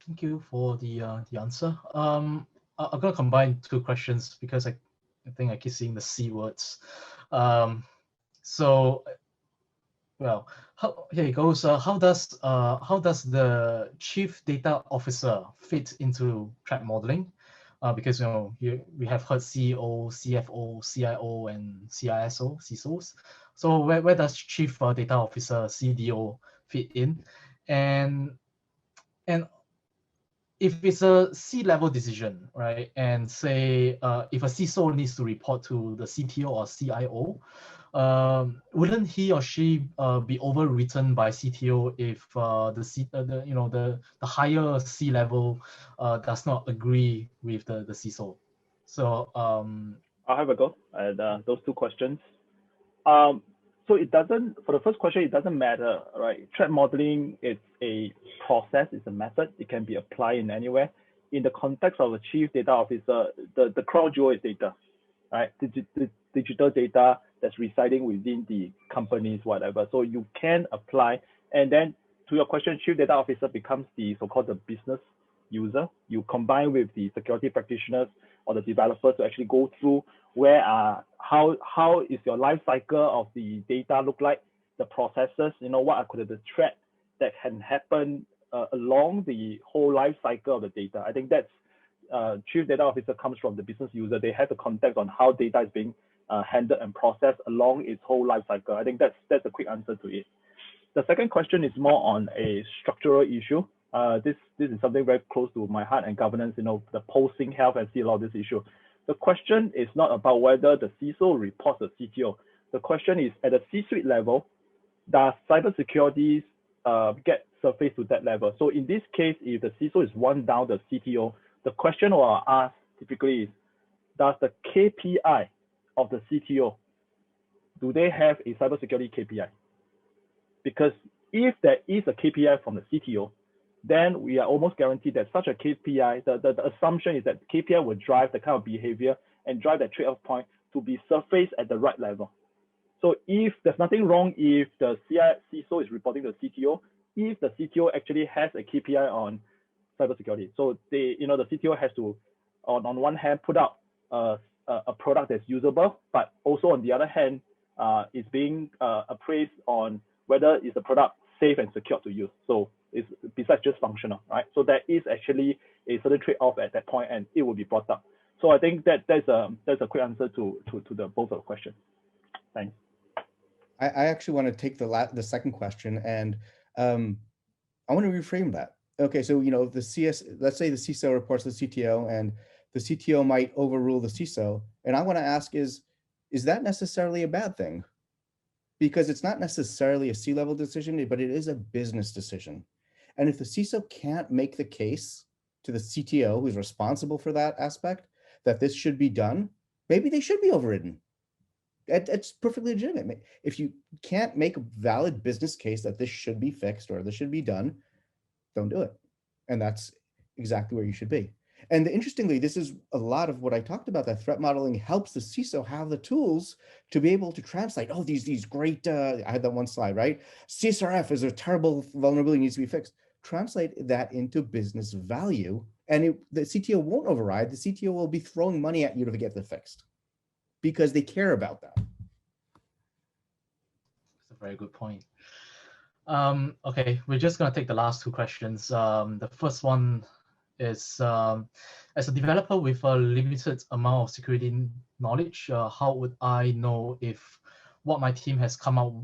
Thank you for the answer. I'm going to combine two questions because I think I keep seeing the C words. So, well, here it goes. How does the chief data officer fit into threat modeling? Because here we have heard CEO, CFO, CIO, and CISO, CISOs. So where does chief data officer, CDO, fit in? And if it's a C-level decision, right, and say if a CISO needs to report to the CTO or CIO, wouldn't he or she be overwritten by CTO if the higher C-level does not agree with the CISO? So I'll have a go at those two questions. So it doesn't, for the first question, it doesn't matter, right? Threat modeling is a process, it's a method. It can be applied in anywhere. In the context of a chief data officer, the crown jewel is data, right? Digital data that's residing within the companies, whatever. So you can apply, and then to your question, chief data officer becomes the so-called the business user. You combine with the security practitioners or the developers to actually go through how is your life cycle of the data look like, the processes, what are the threats that can happen along the whole life cycle of the data. I think that's chief data officer comes from the business user. They have the context on how data is being handled and processed along its whole life cycle. I think that's a quick answer to it. The second question is more on a structural issue. This is something very close to my heart and governance. The posting health and see a lot of this issue. The question is not about whether the CISO reports the CTO. The question is at a C-suite level, does cybersecurity get surfaced to that level? So in this case, if the CISO is one down the CTO, the question I'll ask typically is, does the KPI of the CTO, do they have a cybersecurity KPI? Because if there is a KPI from the CTO, then we are almost guaranteed that such a KPI, the assumption is that KPI will drive the kind of behavior and drive that trade-off point to be surfaced at the right level. So if there's nothing wrong if the CISO is reporting to the CTO, if the CTO actually has a KPI on cybersecurity. So the CTO has to, on one hand, put out a product that's usable, but also on the other hand, is being appraised on whether is the product safe and secure to use. So it's besides just functional, right? So there is actually a certain trade-off at that point, and it will be brought up. So I think that's a quick answer to the both of the questions. Thanks. I actually want to take the second question, and I want to reframe that. Okay, so let's say the CISO reports to the CTO, and the CTO might overrule the CISO, and I want to ask is that necessarily a bad thing? Because it's not necessarily a C-level decision, but it is a business decision. And if the CISO can't make the case to the CTO, who's responsible for that aspect, that this should be done, maybe they should be overridden. It's perfectly legitimate. If you can't make a valid business case that this should be fixed or this should be done, don't do it. And that's exactly where you should be. And interestingly, this is a lot of what I talked about, that threat modeling helps the CISO have the tools to be able to translate, oh, these great, I had that one slide, right? CSRF is a terrible vulnerability, needs to be fixed. Translate that into business value, and the CTO won't override. The CTO will be throwing money at you to get it fixed because they care about that. That's a very good point. Okay, we're just going to take the last two questions. The first one is, as a developer with a limited amount of security knowledge, how would I know if what my team has come out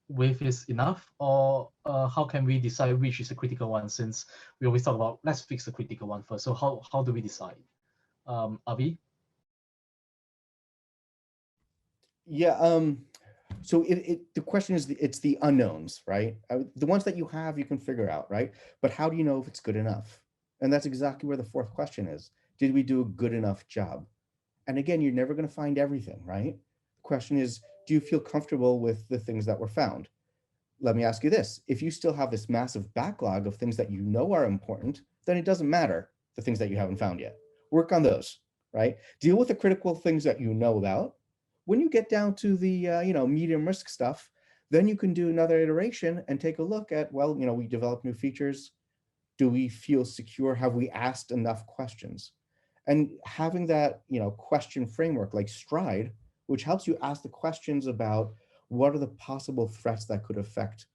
with is enough, or how can we decide which is a critical one, since we always talk about let's fix the critical one first. So how do we decide? Avi? Yeah. So the question is, it's the unknowns, right? The ones that you have, you can figure out, right? But how do you know if it's good enough? And that's exactly where the fourth question is. Did we do a good enough job? And again, you're never going to find everything, right? The question is, do you feel comfortable with the things that were found? Let me ask you this. If you still have this massive backlog of things that you know are important, then it doesn't matter the things that you haven't found yet. Work on those, right? Deal with the critical things that you know about. When you get down to the medium risk stuff, then you can do another iteration and take a look at, well, we develop new features. Do we feel secure? Have we asked enough questions? And having that question framework like Stride, which helps you ask the questions about what are the possible threats that could affect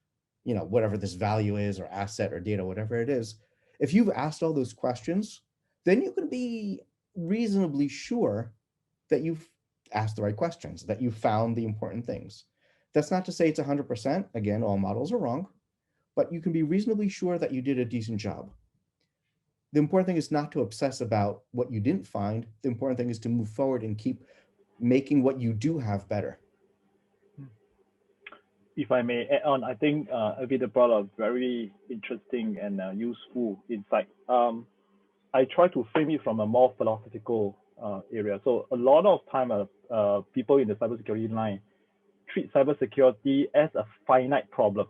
whatever this value is or asset or data, whatever it is. If you've asked all those questions, then you can be reasonably sure that you've asked the right questions, that you found the important things. That's not to say it's 100%. Again, all models are wrong, but you can be reasonably sure that you did a decent job. The important thing is not to obsess about what you didn't find. The important thing is to move forward and keep making what you do have better. If I may add on, I think Avi brought a very interesting and useful insight. I try to frame it from a more philosophical area. So a lot of time, people in the cybersecurity line treat cybersecurity as a finite problem.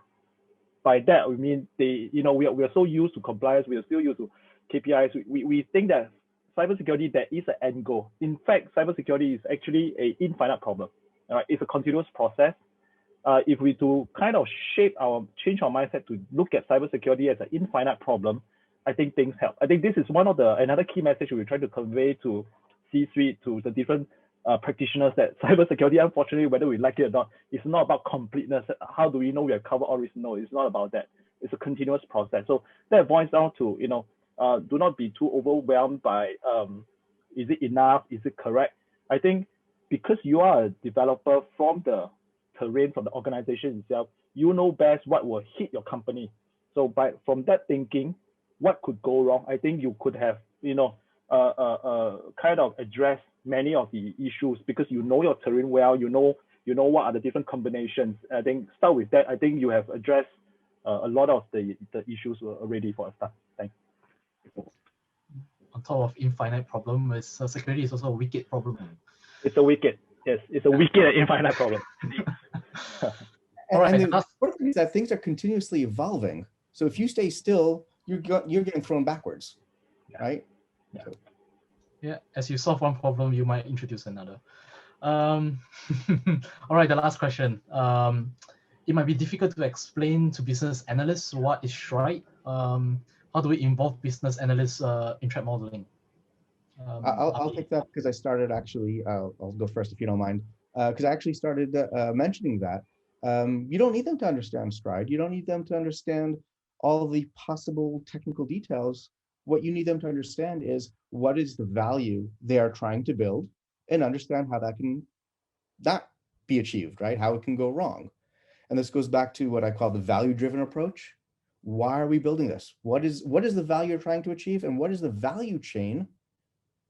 By that, we mean we are so used to compliance, we are still used to KPIs. We think that cybersecurity, there is an end goal. In fact, cybersecurity is actually an infinite problem. Right? It's a continuous process. If we to kind of change our mindset to look at cybersecurity as an infinite problem, I think things help. I think this is another key message we're trying to convey to C-suite, to the different practitioners, that cybersecurity, unfortunately, whether we like it or not, it's not about completeness. How do we know we have covered all risks? No, it's not about that. It's a continuous process. So that boils down to, do not be too overwhelmed by, is it enough? Is it correct? I think because you are a developer from the terrain, from the organization itself, you know best what will hit your company. So from that thinking, what could go wrong? I think you could have, kind of address many of the issues because you know your terrain well, you know what are the different combinations. I think start with that. I think you have addressed a lot of the issues already for a start. Thanks. On top of infinite problem, security is also a wicked problem. It's a wicked, yes, it's a wicked and infinite problem. All right. And the important thing is that things are continuously evolving. So if you stay still, you're getting thrown backwards, right? Yeah. So. Yeah. As you solve one problem, you might introduce another. All right. The last question. It might be difficult to explain to business analysts what is Stride. How do we involve business analysts in threat modeling? I'll take that because I started actually. I'll go first if you don't mind. Because I actually started mentioning that you don't need them to understand Stride. You don't need them to understand all of the possible technical details. What you need them to understand is what is the value they are trying to build, and understand how that can not be achieved, right? How it can go wrong. And this goes back to what I call the value-driven approach. Why are we building this? What is the value you're trying to achieve, and what is the value chain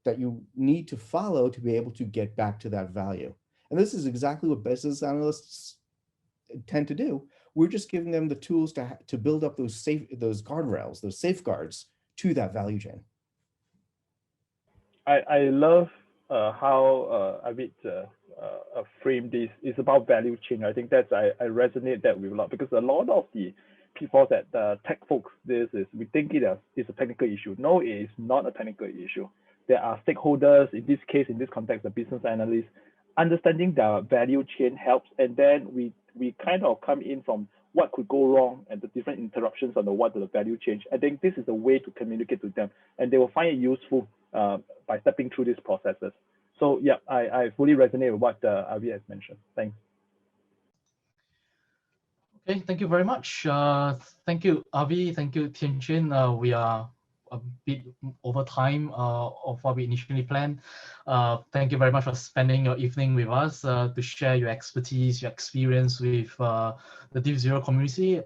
that you need to follow to be able to get back to that value? And this is exactly what business analysts tend to do. We're just giving them the tools to build up those guardrails, those safeguards to that value chain. I love how Avi framed this. It's about value chain. I think that's I resonate that with a lot, because a lot of the people that tech folks, we think it is a technical issue. No, it is not a technical issue. There are stakeholders, in this case, in this context, the business analysts. Understanding the value chain helps, and then we kind of come in from what could go wrong and the different interruptions on what the value change. I think this is a way to communicate to them, and they will find it useful by stepping through these processes. So yeah, I fully resonate with what Avi has mentioned. Thanks. Okay, thank you very much. Thank you, Avi. Thank you, Thian Chin. We are a bit over time of what we initially planned. Thank you very much for spending your evening with us to share your expertise, your experience with the Div0 community.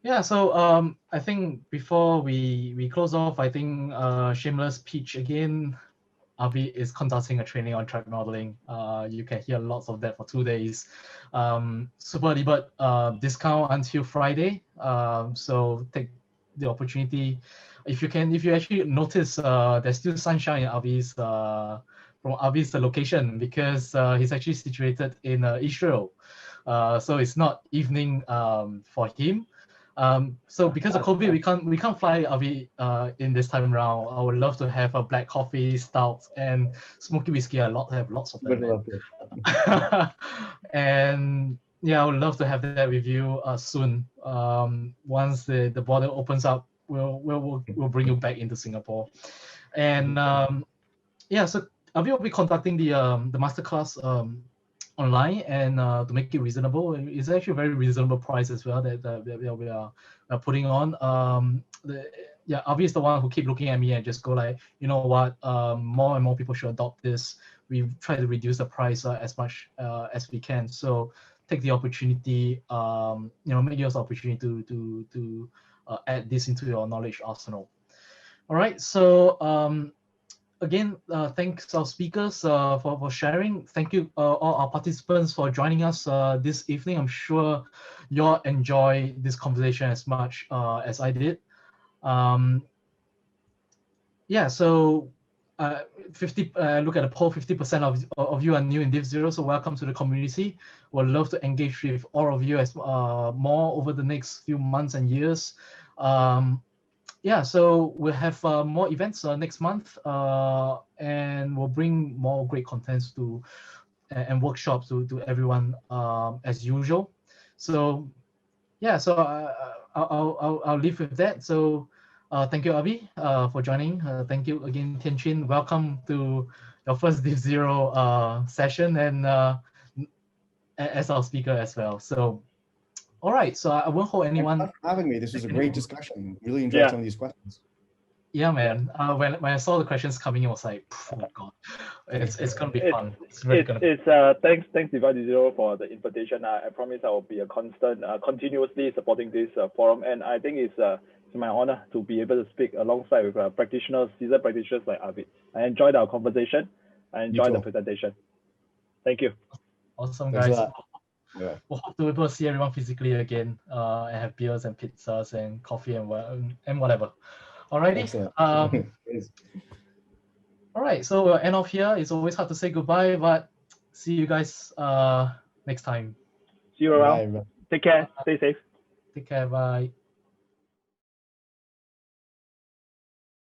Yeah, so I think before we close off, I think shameless pitch again. Avi is conducting a training on track modeling. You can hear lots of that for 2 days. Super early bird discount until Friday. So take the opportunity. If you actually notice, there's still sunshine in Avi's from Avi's location, because he's actually situated in Israel. So it's not evening for him. So because of COVID, we can't fly Avi in this time around. I would love to have a black coffee, stout, and smoky whiskey. I have lots of them. And yeah, I would love to have that with you soon. Once the border opens up, we'll bring you back into Singapore. And yeah, so Avi will be conducting the masterclass online, and to make it reasonable, it's actually a very reasonable price as well that we are putting on. Avi is the one who keep looking at me and just go like, you know what, more and more people should adopt this. We try to reduce the price as much as we can. So take the opportunity, make use of the opportunity to add this into your knowledge arsenal. All right, so again, thanks our speakers for sharing. Thank you all our participants for joining us this evening. I'm sure you'll enjoy this conversation as much as I did. Yeah, so 50. Look at the poll. 50% of you are new in Div0, so welcome to the community. We'd love to engage with all of you as more over the next few months and years. Yeah, so we'll have more events next month, and we'll bring more great contents and workshops to everyone as usual. So yeah, so I'll leave with that. So thank you, Avi, for joining. Thank you again, Thian Chin. Welcome to your first Div0 session, and as our speaker as well. So. All right, so I won't hold anyone. Thanks for having me. This was a great discussion. Really enjoyed some of these questions. Yeah, man. When I saw the questions coming, I was like, oh god, it's gonna be fun. It's really gonna. Thanks Div0 for the invitation. I promise I will be a constant, continuously supporting this forum, and I think it's my honor to be able to speak alongside with seasoned practitioners like Avi. I enjoyed our conversation. I enjoyed the presentation. Thank you. Awesome, guys. Yeah. We'll hope to be able to see everyone physically again and have beers and pizzas and coffee and whatever. Alrighty. All right, so we'll end off here. It's always hard to say goodbye, but see you guys next time. See you around. Bye. Take care. Stay safe. Take care. Bye.